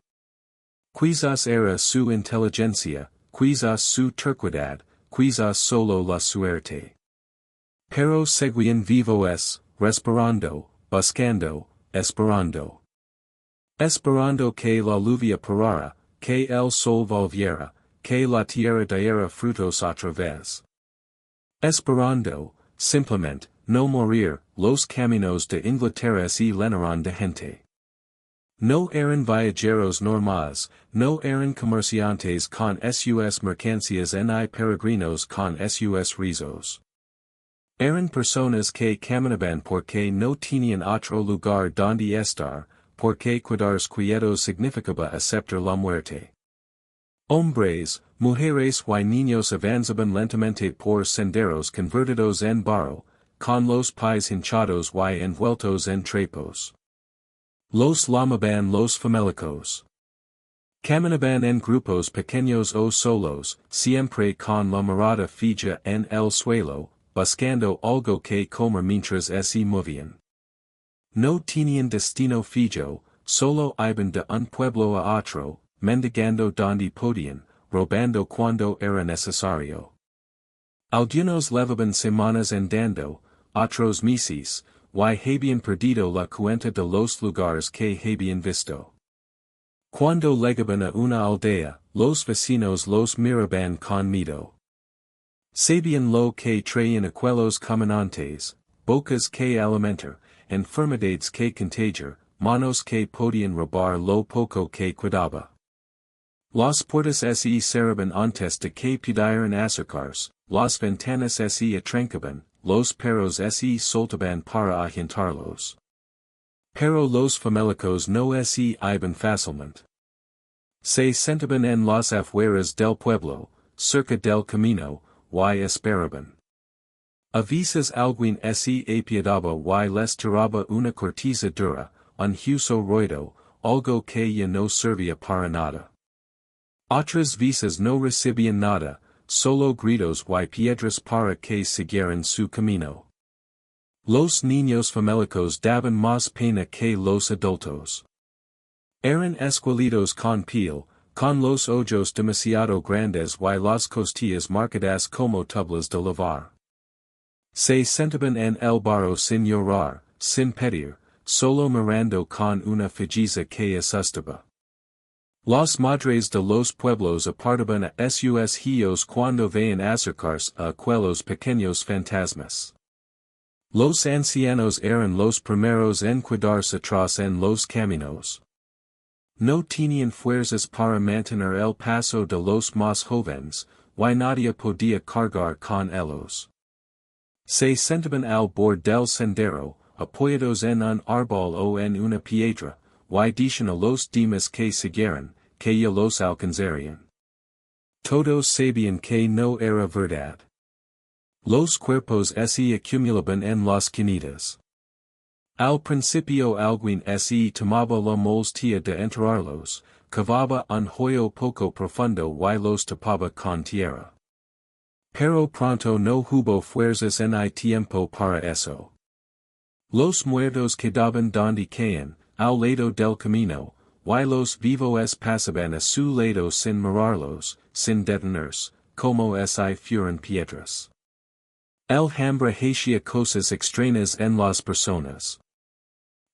Quizás era su inteligencia, quizás su terquedad, quizás solo la suerte. Pero seguían vivos, respirando, buscando, esperando. Esperando que la lluvia parara, que el sol volviera, que la tierra diera frutos otra vez. Esperando, simplemente, no morir, los caminos de Inglaterra se llenaron de gente. No eran viajeros normales, no eran comerciantes con sus mercancías ni peregrinos con sus rizos. Eran personas que caminaban porque no tenían otro lugar donde estar, porque quedarse quietos significaba aceptar la muerte. Hombres, mujeres y niños avanzaban lentamente por senderos convertidos en barro, con los pies hinchados y envueltos en trapos. Los llamaban los famélicos. Caminaban en grupos pequeños o solos, siempre con la mirada fija en el suelo, buscando algo que comer mientras se movían. No tenían destino fijo, solo iban de un pueblo a otro, mendigando donde podían, robando cuando era necesario. Algunos levaban semanas andando, otros meses, y habían perdido la cuenta de los lugares que habían visto. Cuando llegaban a una aldea, los vecinos los miraban con miedo. Sabían lo que traían aquellos caminantes, bocas que alimentar, enfermedades que contagiar, manos que podían robar lo poco que quedaba. Las puertas se cerraban antes de que pudieran acercarse, las ventanas se atrancaban, los perros se soltaban para ahuyentarlos. Pero los famélicos no se iban fácilmente. Se sentaban en las afueras del pueblo, cerca del camino, y esperaban. A veces alguien se apiadaba y les tiraba una corteza dura, un hueso roído, algo que ya no servía para nada. Otras veces no recibían nada, solo gritos y piedras para que siguieran su camino. Los niños famélicos daban más pena que los adultos. Eran escuelitos con piel, con los ojos demasiado grandes y las costillas marcadas como tablas de lavar. Se sentaban en el barro sin llorar, sin pedir, solo mirando con una fijeza que asustaba. Las madres de los pueblos apartaban a sus hijos cuando veían acercarse a aquellos pequeños fantasmas. Los ancianos eran los primeros en quedarse atrás en los caminos. No tenían fuerzas para mantener el paso de los más jóvenes, y nadie podía cargar con ellos. Se sentaban al borde del sendero, apoyados en un árbol o en una piedra, y decían a los demás que siguieran, que ya los alcanzarían. Todos sabían que no era verdad. Los cuerpos se acumulaban en las quinitas. Al principio alguien se tomaba la molestia de enterrarlos, cavaba un hoyo poco profundo y los tapaba con tierra. Pero pronto no hubo fuerzas ni tiempo para eso. Los muertos quedaban donde caían, al lado del camino, y los vivos pasaban a su lado sin mirarlos, sin detenerse, como si fueran piedras. El hambre hacía cosas extrañas en las personas.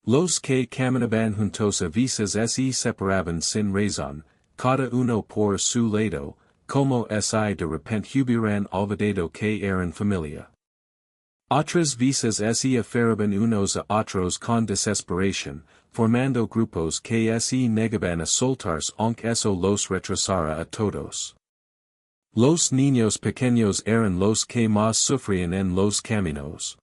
Los que caminaban juntos a veces se separaban sin razón, cada uno por su lado, como si de repente hubieran olvidado que eran familia. Otras veces se aferraban unos a otros con desesperación, formando grupos que se negaban a soltarse aunque eso los retrasara a todos. Los niños pequeños eran los que más sufrían en los caminos.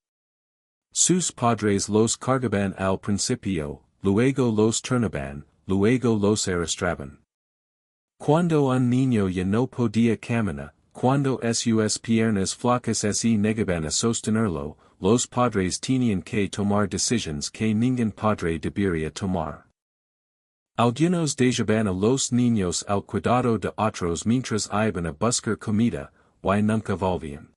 Sus padres los cargaban al principio, luego los turnaban, luego los arrastraban. Cuando un niño ya no podía caminar, cuando sus piernas flacas se negaban a sostenerlo, los padres tenían que tomar decisiones que ningún padre debería tomar. Algunos dejaban a los niños al cuidado de otros mientras iban a buscar comida, y nunca volvían.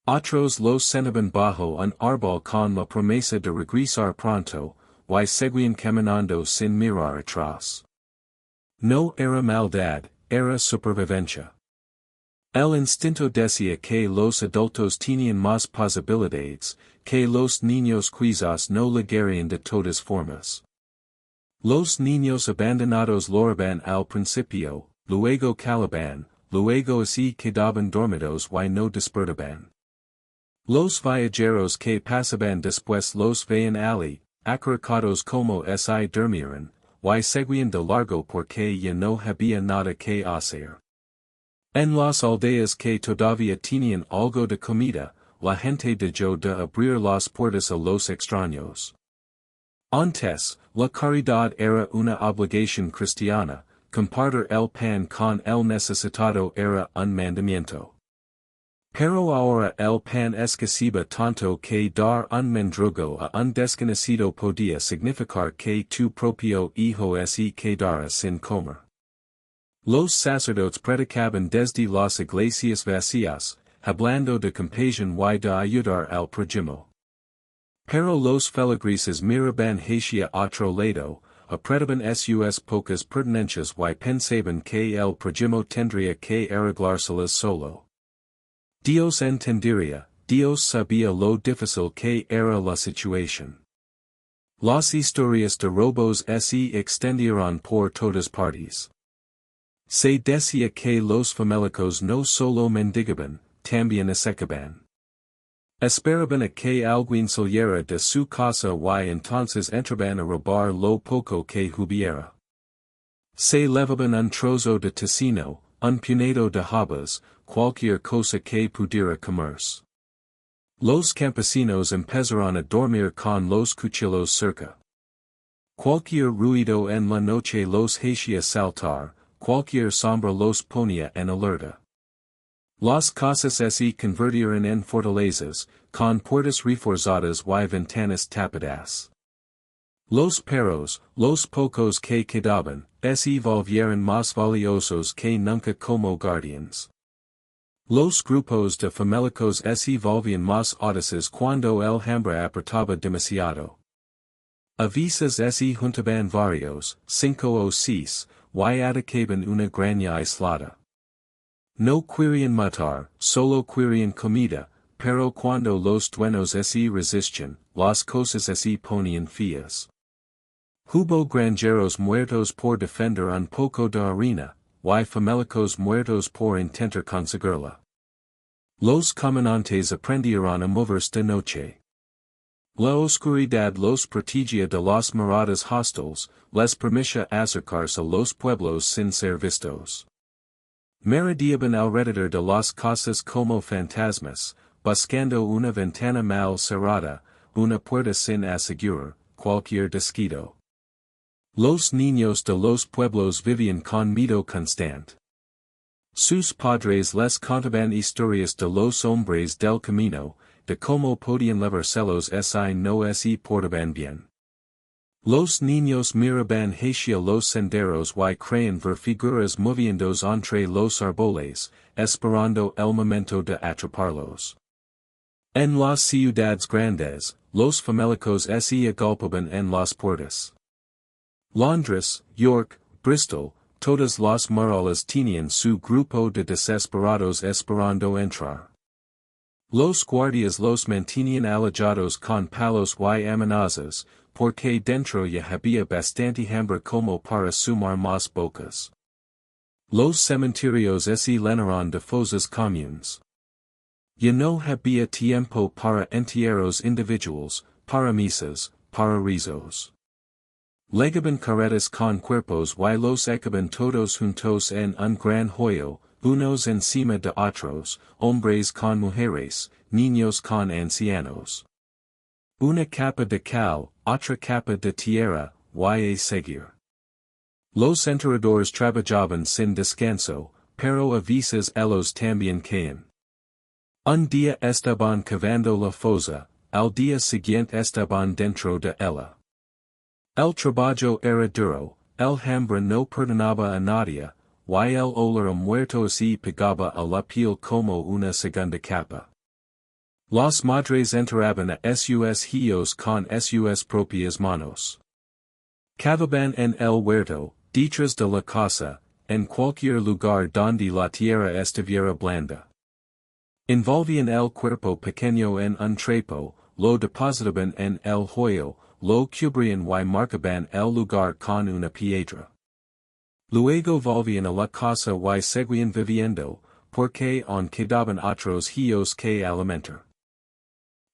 Otros los sentaban bajo un árbol con la promesa de regresar pronto, y seguían caminando sin mirar atrás. No era maldad, era supervivencia. El instinto decía que los adultos tenían más posibilidades, que los niños quizás no llegarían de todas formas. Los niños abandonados loraban al principio, luego calaban, luego así quedaban dormidos y no despertaban. Los viajeros que pasaban después los veían allí, acurrucados como si durmieran, y seguían de largo porque ya no había nada que hacer. En las aldeas que todavía tenían algo de comida, la gente dejó de abrir las puertas a los extraños. Antes, la caridad era una obligación cristiana, compartir el pan con el necesitado era un mandamiento. Pero ahora el pan escaseaba tanto que dar un mendrugo a un desconocido podía significar que tu propio hijo se quedara sin comer. Los sacerdotes predicaban desde las iglesias vacías, hablando de compasión y de ayudar al prójimo. Pero los feligreses miraban hacia otro lado, apretaban sus pocas pertenencias y pensaban que el prójimo tendría que arreglárselas solo. Dios entendería, Dios sabía lo difícil que era la situación. Las historias de robos se extendieron por todas partes. Se decía que los famélicos no solo mendigaban, también asecaban. Esperaban a que alguien saliera de su casa y entonces entraban a robar lo poco que hubiera. Se levaban un trozo de tocino, un puñado de habas, cualquier cosa que pudiera comerse. Los campesinos empezaron a dormir con los cuchillos cerca. Cualquier ruido en la noche los hacía saltar, cualquier sombra los ponía en alerta. Las casas se convirtieron en fortalezas, con puertas reforzadas y ventanas tapadas. Los perros, los pocos que quedaban, se volvieron más valiosos que nunca como guardianes. Los grupos de famélicos se volvían más audaces cuando el hambre apretaba demasiado. A veces se juntaban varios, 5 o 6, y atacaban una granja aislada. No querían matar, solo querían comida, pero cuando los dueños se resistían, las cosas se ponían feas. Hubo granjeros muertos por defender un poco de harina, y famélicos muertos por intentar conseguirla. Los comandantes aprendieron a moverse de noche. La oscuridad los protegía de las miradas hostiles, les permitía acercarse a los pueblos sin ser vistos. Merodeaban alrededor de las casas como fantasmas, buscando una ventana mal cerrada, una puerta sin asegurar, cualquier descuido. Los niños de los pueblos vivían con miedo constante. Sus padres les contaban historias de los hombres del camino, de cómo podían librárselos si no se portaban bien. Los niños miraban hacia los senderos y creían ver figuras moviéndose entre los árboles, esperando el momento de atraparlos. En las ciudades grandes, los famélicos se agolpaban en las puertas. Londres, York, Bristol, todas las murallas tenían su grupo de desesperados esperando entrar. Los guardias los mantenían alojados con palos y amenazas, porque dentro ya había bastante hambre como para sumar más bocas. Los cementerios se llenaron de fosas comunes. Ya no había tiempo para entierros individuals, para misas, para rizos. Legaban carretas con cuerpos y los echaban todos juntos en un gran hoyo, unos encima de otros, hombres con mujeres, niños con ancianos. Una capa de cal, otra capa de tierra, y a seguir. Los enterradores trabajaban sin descanso, pero a veces ellos también caían. Un día estaban cavando la fosa, al día siguiente estaban dentro de ella. El trabajo era duro, el hambre no perdonaba a nadie, y el olor a muerto se pegaba a la piel como una segunda capa. Las madres enterraban a sus hijos con sus propias manos. Cavaban en el huerto, detrás de la casa, en cualquier lugar donde la tierra estuviera blanda. Envolvían el cuerpo pequeño en un trapo, lo depositaban en el hoyo, lo cubrían y marcaban el lugar con una piedra. Luego volvían a la casa y seguían viviendo, porque aún quedaban otros hijos que alimentar.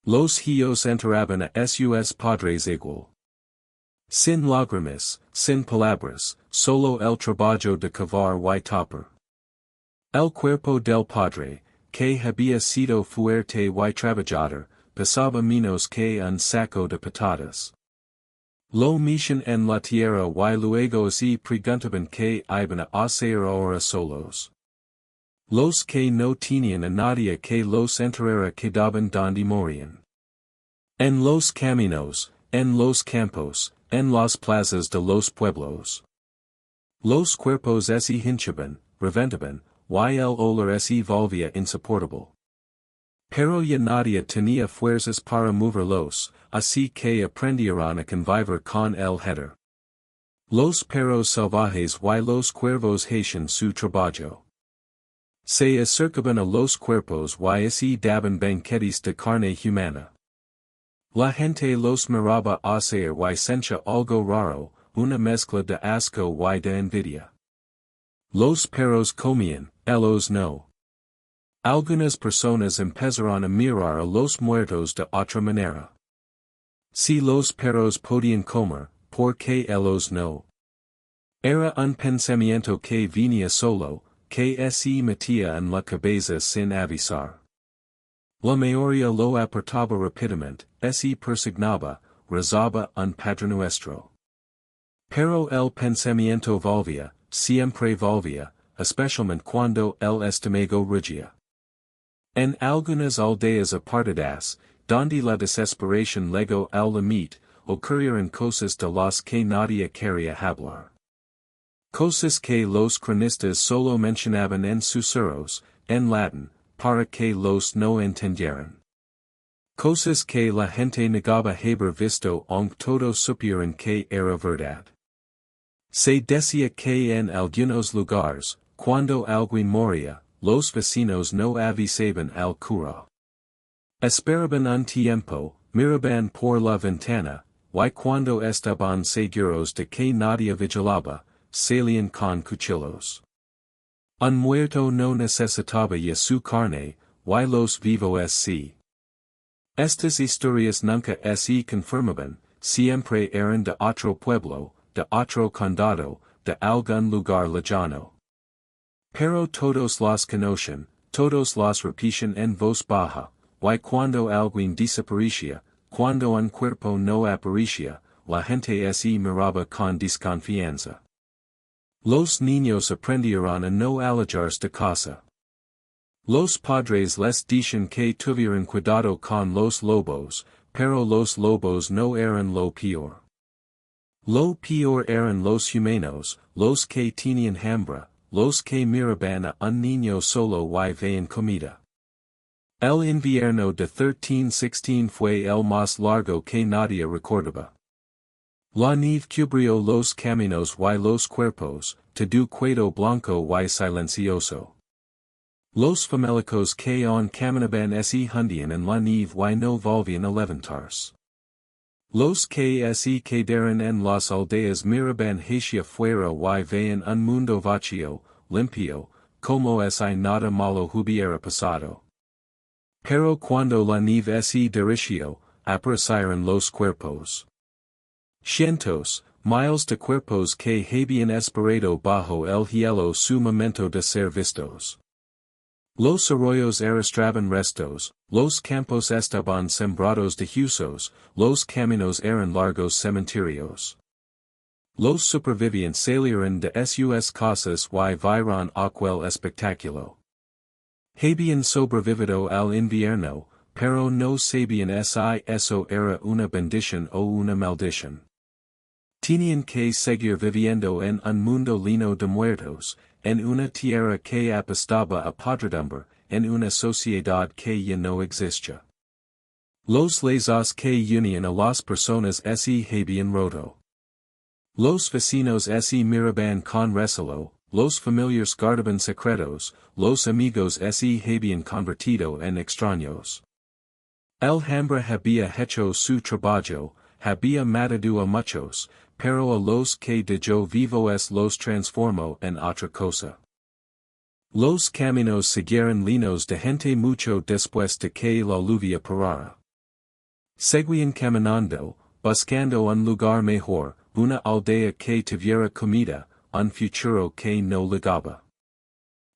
Los hijos enterraban a sus padres igual. Sin lágrimas, sin palabras, solo el trabajo de cavar y topar. El cuerpo del padre, que había sido fuerte y trabajador, pesaba menos que un saco de patatas. Lo metían en la tierra y luego se preguntaban que iban a hacer ahora solos. Los que no tenían a nadie que los enterrara quedaban donde morían. En los caminos, en los campos, en las plazas de los pueblos. Los cuerpos se hinchaban, reventaban, y el olor se volvía insoportable. Pero ya nadie tenía fuerzas para moverlos, así que aprendieron a convivir con el heder. Los perros salvajes y los cuervos hacían su trabajo. Se acercaban a los cuerpos y se daban banquetes de carne humana. La gente los miraba hacer y sentía algo raro, una mezcla de asco y de envidia. Los perros comían, ellos no. Algunas personas empezaron a mirar a los muertos de otra manera. Si los perros podían comer, ¿por qué ellos no? Era un pensamiento que venía solo, que se metía en la cabeza sin avisar. La mayoría lo apartaba rápidamente, se persignaba, rezaba un Padre Nuestro. Pero el pensamiento volvía, siempre volvía, especialmente cuando el estómago rugía. En algunas aldeas apartadas, donde la desesperación llegó al límite, ocurrieron cosas de las que nadie quería hablar. Cosas que los cronistas solo mencionaban en susurros, en latín, para que los no entendieran. Cosas que la gente negaba haber visto aunque todos supieran que era verdad. Se decía que en algunos lugares, cuando alguien moría, los vecinos no avisaban al cura. Esperaban un tiempo, miraban por la ventana, y cuando estaban seguros de que nadie vigilaba, salían con cuchillos. Un muerto no necesitaba ya su carne, y los vivos sí. Estas historias nunca se confirmaban, siempre eran de otro pueblo, de otro condado, de algún lugar lejano. Pero todos las conocían, todos las repetían en voz baja, y cuando alguien desaparecía, cuando un cuerpo no aparecía, la gente se miraba con desconfianza. Los niños aprendieron a no alejarse de casa. Los padres les decían que tuvieran cuidado con los lobos, pero los lobos no eran lo peor. Lo peor eran los humanos, los que tenían hambre, los que miraban a un niño solo y veían comida. El invierno de 1316 fue el más largo que nadie recordaba. La nieve cubrió los caminos y los cuerpos, todo quedó blanco y silencioso. Los famélicos que aún caminaban se hundían en la nieve y no volvían a levantarse. Los que se quedaron en las aldeas miraban hacia fuera y veían un mundo vacío, limpio, como si nada malo hubiera pasado. Pero cuando la nieve se derritió, aparecieron los cuerpos. Cientos, miles de cuerpos que habían esperado bajo el hielo su momento de ser vistos. Los arroyos arrastraban restos, los campos estaban sembrados de huesos, los caminos eran largos cementerios. Los supervivientes salieron de sus casas y vieron aquel espectáculo. Habían sobrevivido al invierno, pero no sabían si eso era una bendición o una maldición. Tenían que seguir viviendo en un mundo lleno de muertos, en una tierra que apestaba a podredumbre, en una sociedad que ya no existía. Los lazos que unían a las personas se habían roto. Los vecinos se miraban con recelo, los familiares guardaban secretos, los amigos se habían convertido en extraños. El Hambre había hecho su trabajo, había matado a muchos, pero a los que dejó vivos los transformó en otra cosa. Los caminos siguieron llenos de gente mucho después de que la lluvia parara. Seguían caminando, buscando un lugar mejor, una aldea que tuviera comida, un futuro que no llegaba.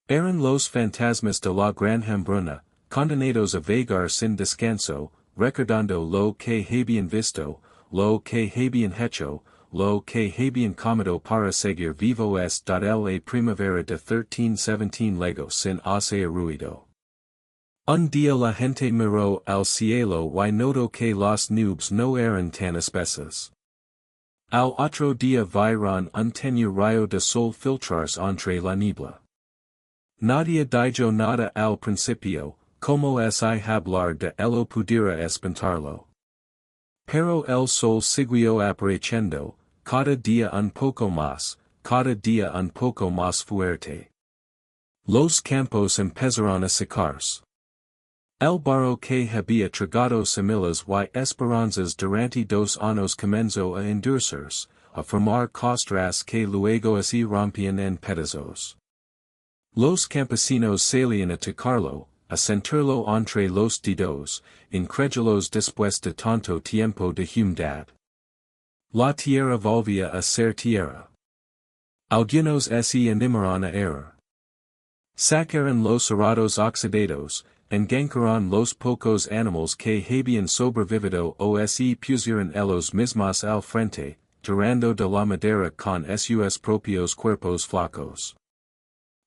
Eran los fantasmas de la gran hambruna, condenados a vagar sin descanso, recordando lo que habían visto, lo que habían hecho, lo que habían comido para seguir vivos. La primavera de 1317 llegó sin hacer ruido. Un día la gente miró al cielo y notó que las nubes no eran tan espesas. Al otro día vieron un tenue rayo de sol filtrarse entre la niebla. Nadie dijo nada al principio, como si hablar de ello pudiera espantarlo. Pero el sol siguió apareciendo, cada día un poco más fuerte. Los campos empezaron a secarse. El barro que había tragado semillas y esperanzas durante 2 años comenzó a endurecerse, a formar costras que luego se rompían en pedazos. Los campesinos salían a tocarlo, a sentirlo entre los dedos, incrédulos después de tanto tiempo de humedad. La tierra volvía a ser tierra. Algunos se animaron a errar. Sacaron los arados oxidados, engancharon los pocos animales que habían sobrevivido o se pusieron ellos mismos al frente, tirando de la madera con sus propios cuerpos flacos.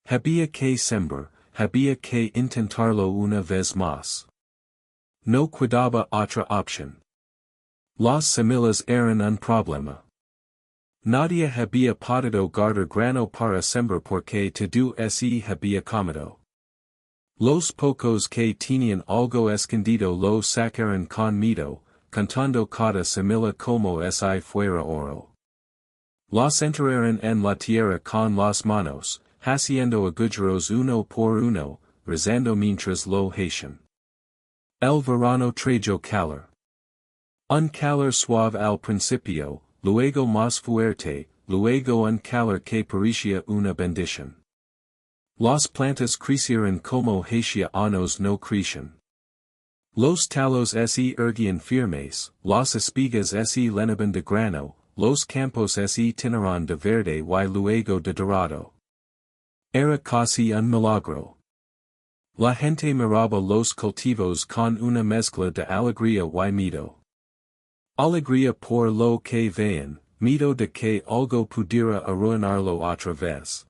Había que sembrar, había que intentarlo una vez más. No quedaba otra opción. Las semillas eran un problema. Nadie había podido guardar grano para sembrar porque todo se había comido. Los pocos que tenían algo escondido lo sacaron con miedo, contando cada semilla como si fuera oro. Los enterraron en la tierra con las manos, haciendo agujeros uno por uno, rezando mientras lo hacían. El verano trajo calor. Un calor suave al principio, luego más fuerte, luego un calor que parecía una bendición. Las plantas crecieron como hacía años no crecían. Los talos se erguían firmes, las espigas se llenaban de grano, los campos se tenían de verde y luego de dorado. Era casi un milagro. La gente miraba los cultivos con una mezcla de alegría y miedo. Alegría por lo que veían, miedo de que algo pudiera arruinarlo otra vez.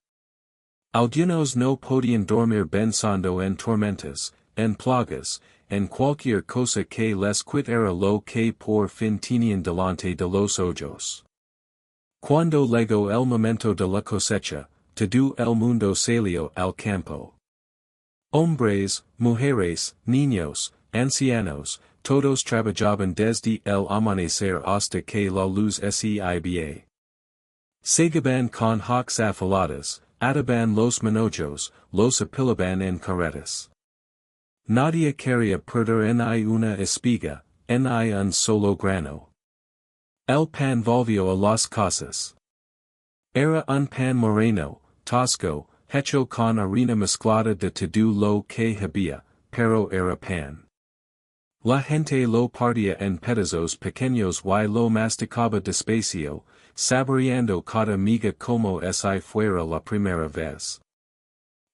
Algunos no podían dormir pensando en tormentas, en plagas, en cualquier cosa que les quitara lo que por fin tenían delante de los ojos. Cuando llegó el momento de la cosecha, todo el mundo salió al campo. Hombres, mujeres, niños, ancianos, todos trabajaban desde el amanecer hasta que la luz se iba. Segaban con hawks afiladas, ataban los manojos, los apilaban en carretas. Nadie quería perder ni una espiga, ni un solo grano. El pan volvió a las casas. Era un pan moreno, tosco, hecho con harina mezclada de todo lo que había, pero era pan. La gente lo partía en pedazos pequeños y lo masticaba despacio, saboreando cada miga como si fuera la primera vez.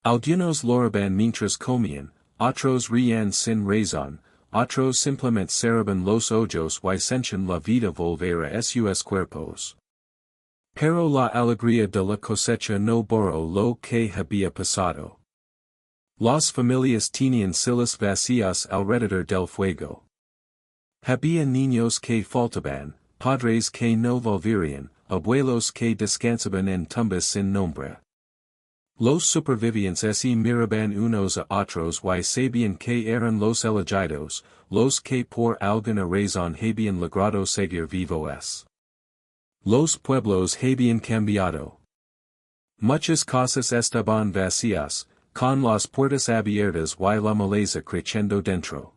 Algunos lloraban mientras comían, otros reían sin razón, otros simplemente cerraban los ojos y sentían la vida volver a sus cuerpos. Pero la alegría de la cosecha no borró lo que había pasado. Las familias tenían silas vacías alrededor del fuego. Había niños que faltaban, padres que no volverían, abuelos que descansaban en tumbas sin nombre. Los supervivientes y miraban unos a otros y sabían que eran los elegidos, los que por alguna razón habían logrado seguir vivos. Los pueblos habían cambiado. Muchas cosas estaban vacías, con las puertas abiertas y la maleza creciendo dentro.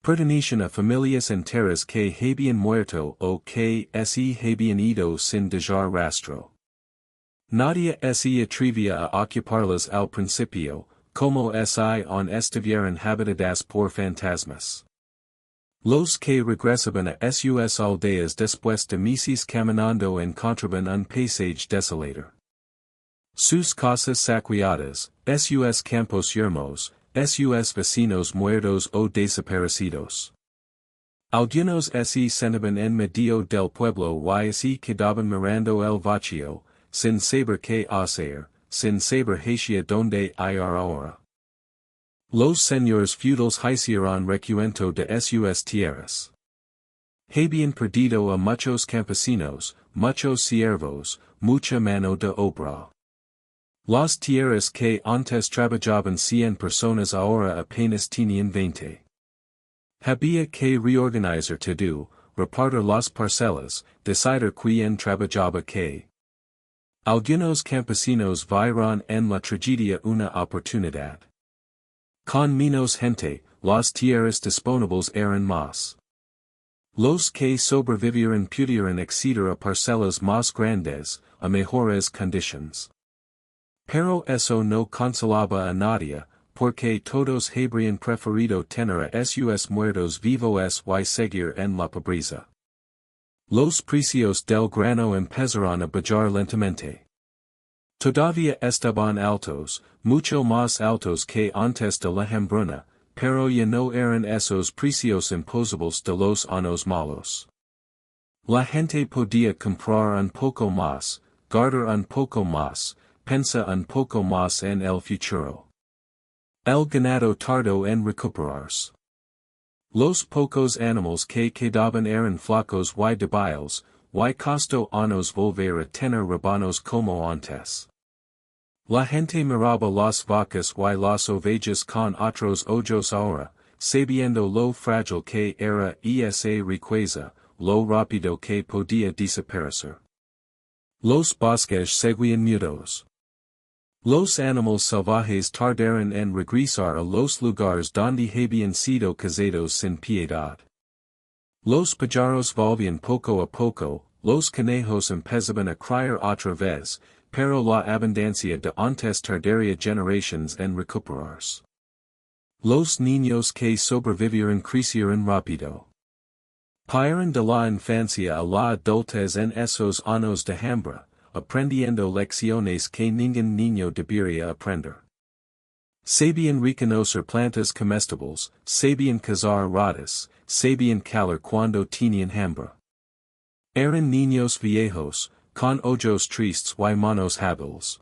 Pertenecían a familias enteras que habían muerto o que se habían ido sin dejar rastro. Nadie se atrevía a ocuparlas al principio, como si aún estuvieran habitadas por fantasmas. Los que regresaban a sus aldeas después de meses caminando encontraban un paisaje desolador. Sus casas saqueadas, sus campos yermos, sus vecinos muertos o desaparecidos. Algunos se sentaban en medio del pueblo y se quedaban mirando el vacío, sin saber qué hacer, sin saber hacia dónde ir ahora. Los señores feudales hicieron recuento de sus tierras. Habían perdido a muchos campesinos, muchos siervos, mucha mano de obra. Las tierras que antes trabajaban 100 personas ahora apenas tenían 20. Había que reorganizar todo, repartir las parcelas, decidir quién trabajaba qué. Algunos campesinos vieron en la tragedia una oportunidad. Con menos gente, las tierras disponibles eran más. Los que sobrevivieron pudieron acceder a parcelas más grandes, a mejores condiciones. Pero eso no consolaba a nadie, porque todos habrían preferido tener a sus muertos vivos y seguir en la pobreza. Los precios del grano empezaron a bajar lentamente. Todavía estaban altos, mucho más altos que antes de la hambruna, pero ya no eran esos precios imposibles de los años malos. La gente podía comprar un poco más, guardar un poco más, pensar un poco más en el futuro. El ganado tardó en recuperarse. Los pocos animales que quedaban eran flacos y débiles, y costó años volver a tener rebanos como antes. La gente miraba las vacas y las ovejas con otros ojos ahora, sabiendo lo frágil que era esa riqueza, lo rápido que podía desaparecer. Los bosques seguían mudos. Los animales salvajes tardaron en regresar a los lugares donde habían sido cazados sin piedad. Los pájaros volvían poco a poco, los conejos empezaban a criar otra vez, pero la abundancia de antes tardaría generaciones en recuperarse. Los niños que sobrevivieron crecieron rápido. Pasaron de la infancia a la adultez en esos años de hambre, aprendiendo lecciones que ningún niño debería aprender. Sabían reconocer plantas comestibles, sabían cazar ratas, sabían calar cuando tenían hambre. Eran niños viejos, con ojos tristes y manos hábiles.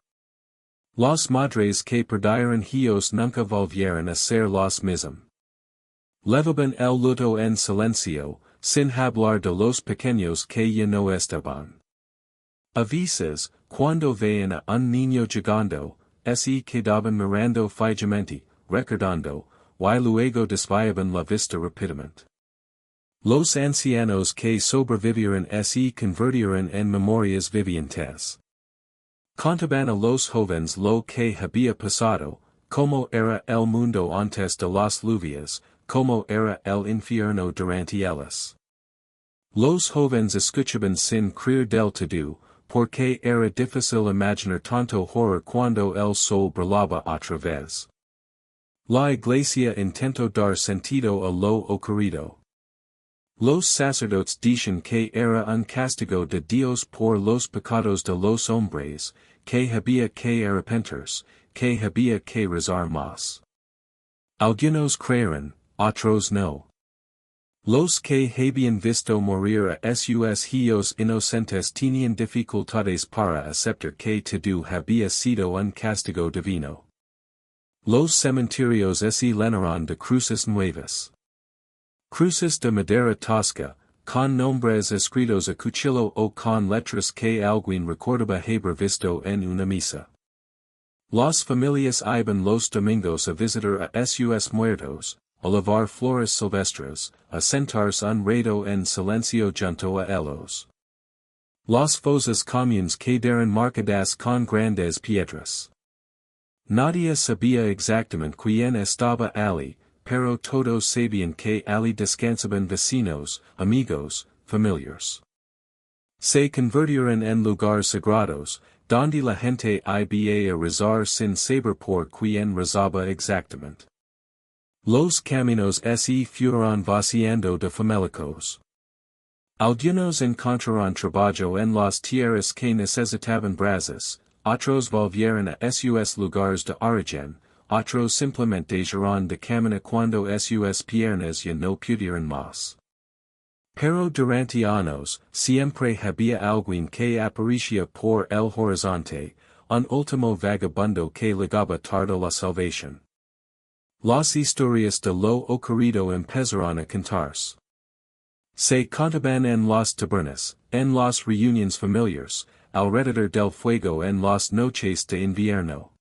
Las madres que perdieron hijos nunca volvieron a ser las mismas. Levaban el luto en silencio, sin hablar de los pequeños que ya no estaban. A veces, cuando veían a un niño llegando, se quedaban mirando fijamente, recordando, y luego desviaban la vista rápidamente. Los ancianos que sobrevivieron se convirtieron en memorias vivientes. Contaban a los jóvenes lo que había pasado, cómo era el mundo antes de las lluvias, cómo era el infierno durante ellas. Los jóvenes escuchaban sin creer del todo, porque era difícil imaginar tanto horror cuando el sol brillaba otra vez. La iglesia intentó dar sentido a lo ocurrido. Los sacerdotes dicen que era un castigo de Dios por los pecados de los hombres, que había que arrepentirse, que había que rezar más. Algunos creyeron, otros no. Los que habían visto morir a sus hijos inocentes tenían dificultades para aceptar que todo había sido un castigo divino. Los cementerios se llenaron de cruces nuevas. Cruces de madera tosca, con nombres escritos a cuchillo o con letras que alguien recordaba haber visto en una misa. Las familias iban los domingos a visitar a sus muertos, a lavar flores silvestres, a sentarse un rato en silencio junto a ellos. Las fosas comunes quedaron marcadas con grandes piedras. Nadie sabía exactamente quién estaba allí, pero todos sabían que allí descansaban vecinos, amigos, familiares. Se convirtieron en lugares sagrados, donde la gente iba a rezar sin saber por quién rezaba exactamente. Los caminos se fueron vaciando de famélicos. Algunos encontraron trabajo en las tierras que necesitaban brazas, otros volvieron a sus lugares de origen, otros simplemente dejaron de caminar cuando sus piernas ya no pudieron más. Pero durante años, siempre había alguien que aparecía por el horizonte, un último vagabundo que llegaba tarde la salvación. Las historias de lo ocurrido empezaron a contarse. Se contaban en las tabernas, en las reuniones familiares, alrededor del fuego en las noches de invierno.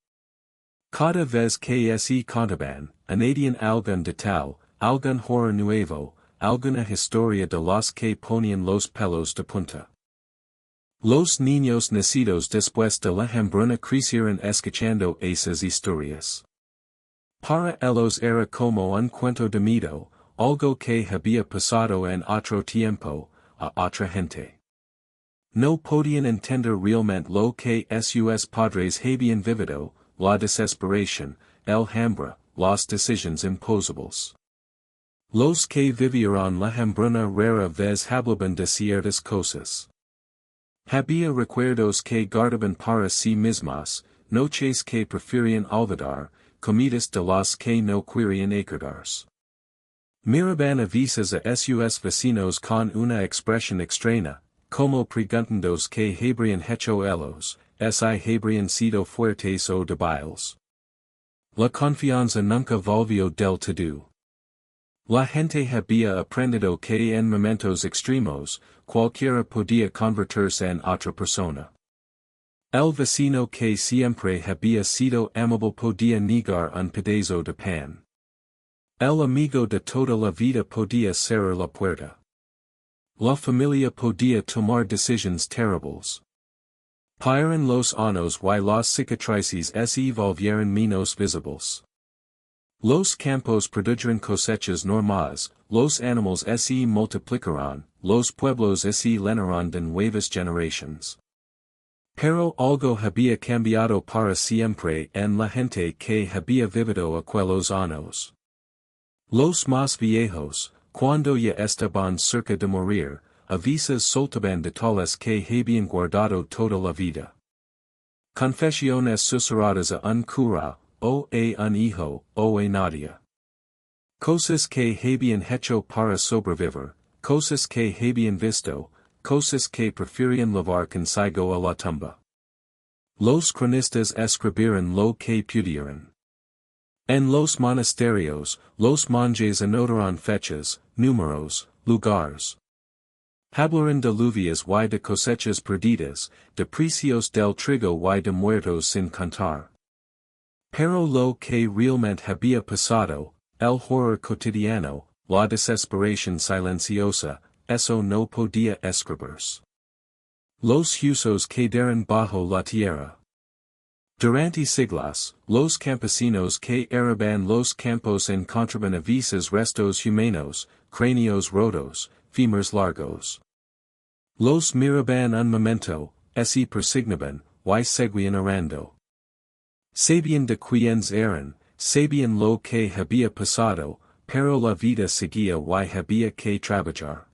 Cada vez que se contaban, añadían algún detalle, algún horror nuevo, alguna historia de las que ponían los pelos de punta. Los niños nacidos después de la hambruna crecieron escuchando esas historias. Para ellos era como un cuento de miedo, algo que había pasado en otro tiempo, a otra gente. No podían entender realmente lo que sus padres habían vivido, la desesperación, el hambre, las decisiones imposibles. Los que vivieron la hambruna rara vez hablaban de ciertas cosas. Había recuerdos que guardaban para sí mismas, noches que preferían olvidar, comidas de las que no querían acordarse. Miraban a veces a sus vecinos con una expresión extraña, como preguntándoos que habrían hecho ellos, si habrían sido fuertes o débiles. La confianza nunca volvió del todo. La gente había aprendido que en momentos extremos, cualquiera podía convertirse en otra persona. El vecino que siempre había sido amable podía negar un pedazo de pan. El amigo de toda la vida podía cerrar la puerta. La familia podía tomar decisiones terribles. Pasaron los años y las cicatrices se volvieron menos visibles. Los campos produjeron cosechas normales, los animales se multiplicaron, los pueblos se llenaron de nuevas generaciones. Pero algo había cambiado para siempre en la gente que había vivido aquellos años. Los más viejos, cuando ya estaban cerca de morir, a veces soltaban detalles que habían guardado toda la vida. Confesiones susurradas a un cura, o a un hijo, o a nadie. Cosas que habían hecho para sobrevivir, cosas que habían visto, cosas que preferían llevar consigo a la tumba. Los cronistas escribieron lo que pudieron. En los monasterios, los monjes anotaron fechas, números, lugares. Hablaron de lluvias y de cosechas perdidas, de precios del trigo y de muertos sin contar. Pero lo que realmente había pasado, el horror cotidiano, la desesperación silenciosa, eso no podía escribirse. Los huesos quedaron bajo la tierra. Durante siglos, los campesinos que araban los campos encontraban a veces restos humanos, cráneos rotos, fémurs largos. Los miraban un momento, se persignaban, y seguían arando. Sabían de quiénes eran, sabían lo que había pasado, pero la vida seguía y había que trabajar.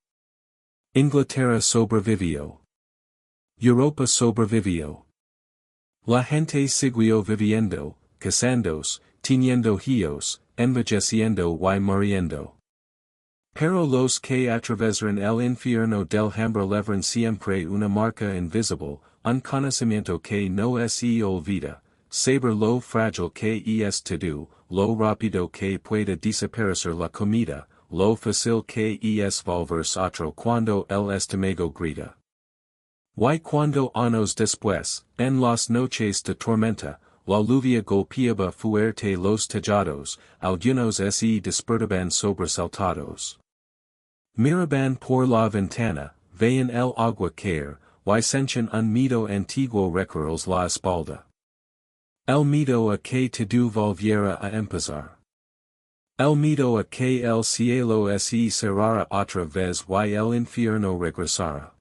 Inglaterra sobrevivió. Europa sobrevivió. La gente siguió viviendo, casándose, teniendo hijos, envejeciendo y muriendo. Pero los que atravesaron el infierno del hambre llevaron siempre una marca invisible, un conocimiento que no se olvida, saber lo fragile que es todo, lo rápido que puede desaparecer la comida, lo fácil que es volverse otro cuando el estómago grita. Y cuando años después, en las noches de tormenta, la lluvia golpeaba fuerte los tejados, algunos se despertaban sobresaltados. Miraban por la ventana, veían el agua caer, y sentían un miedo antiguo recorrerles la espalda. El miedo a que todo volviera a empezar. El miedo a que el cielo se cerrara otra vez y el infierno regresara.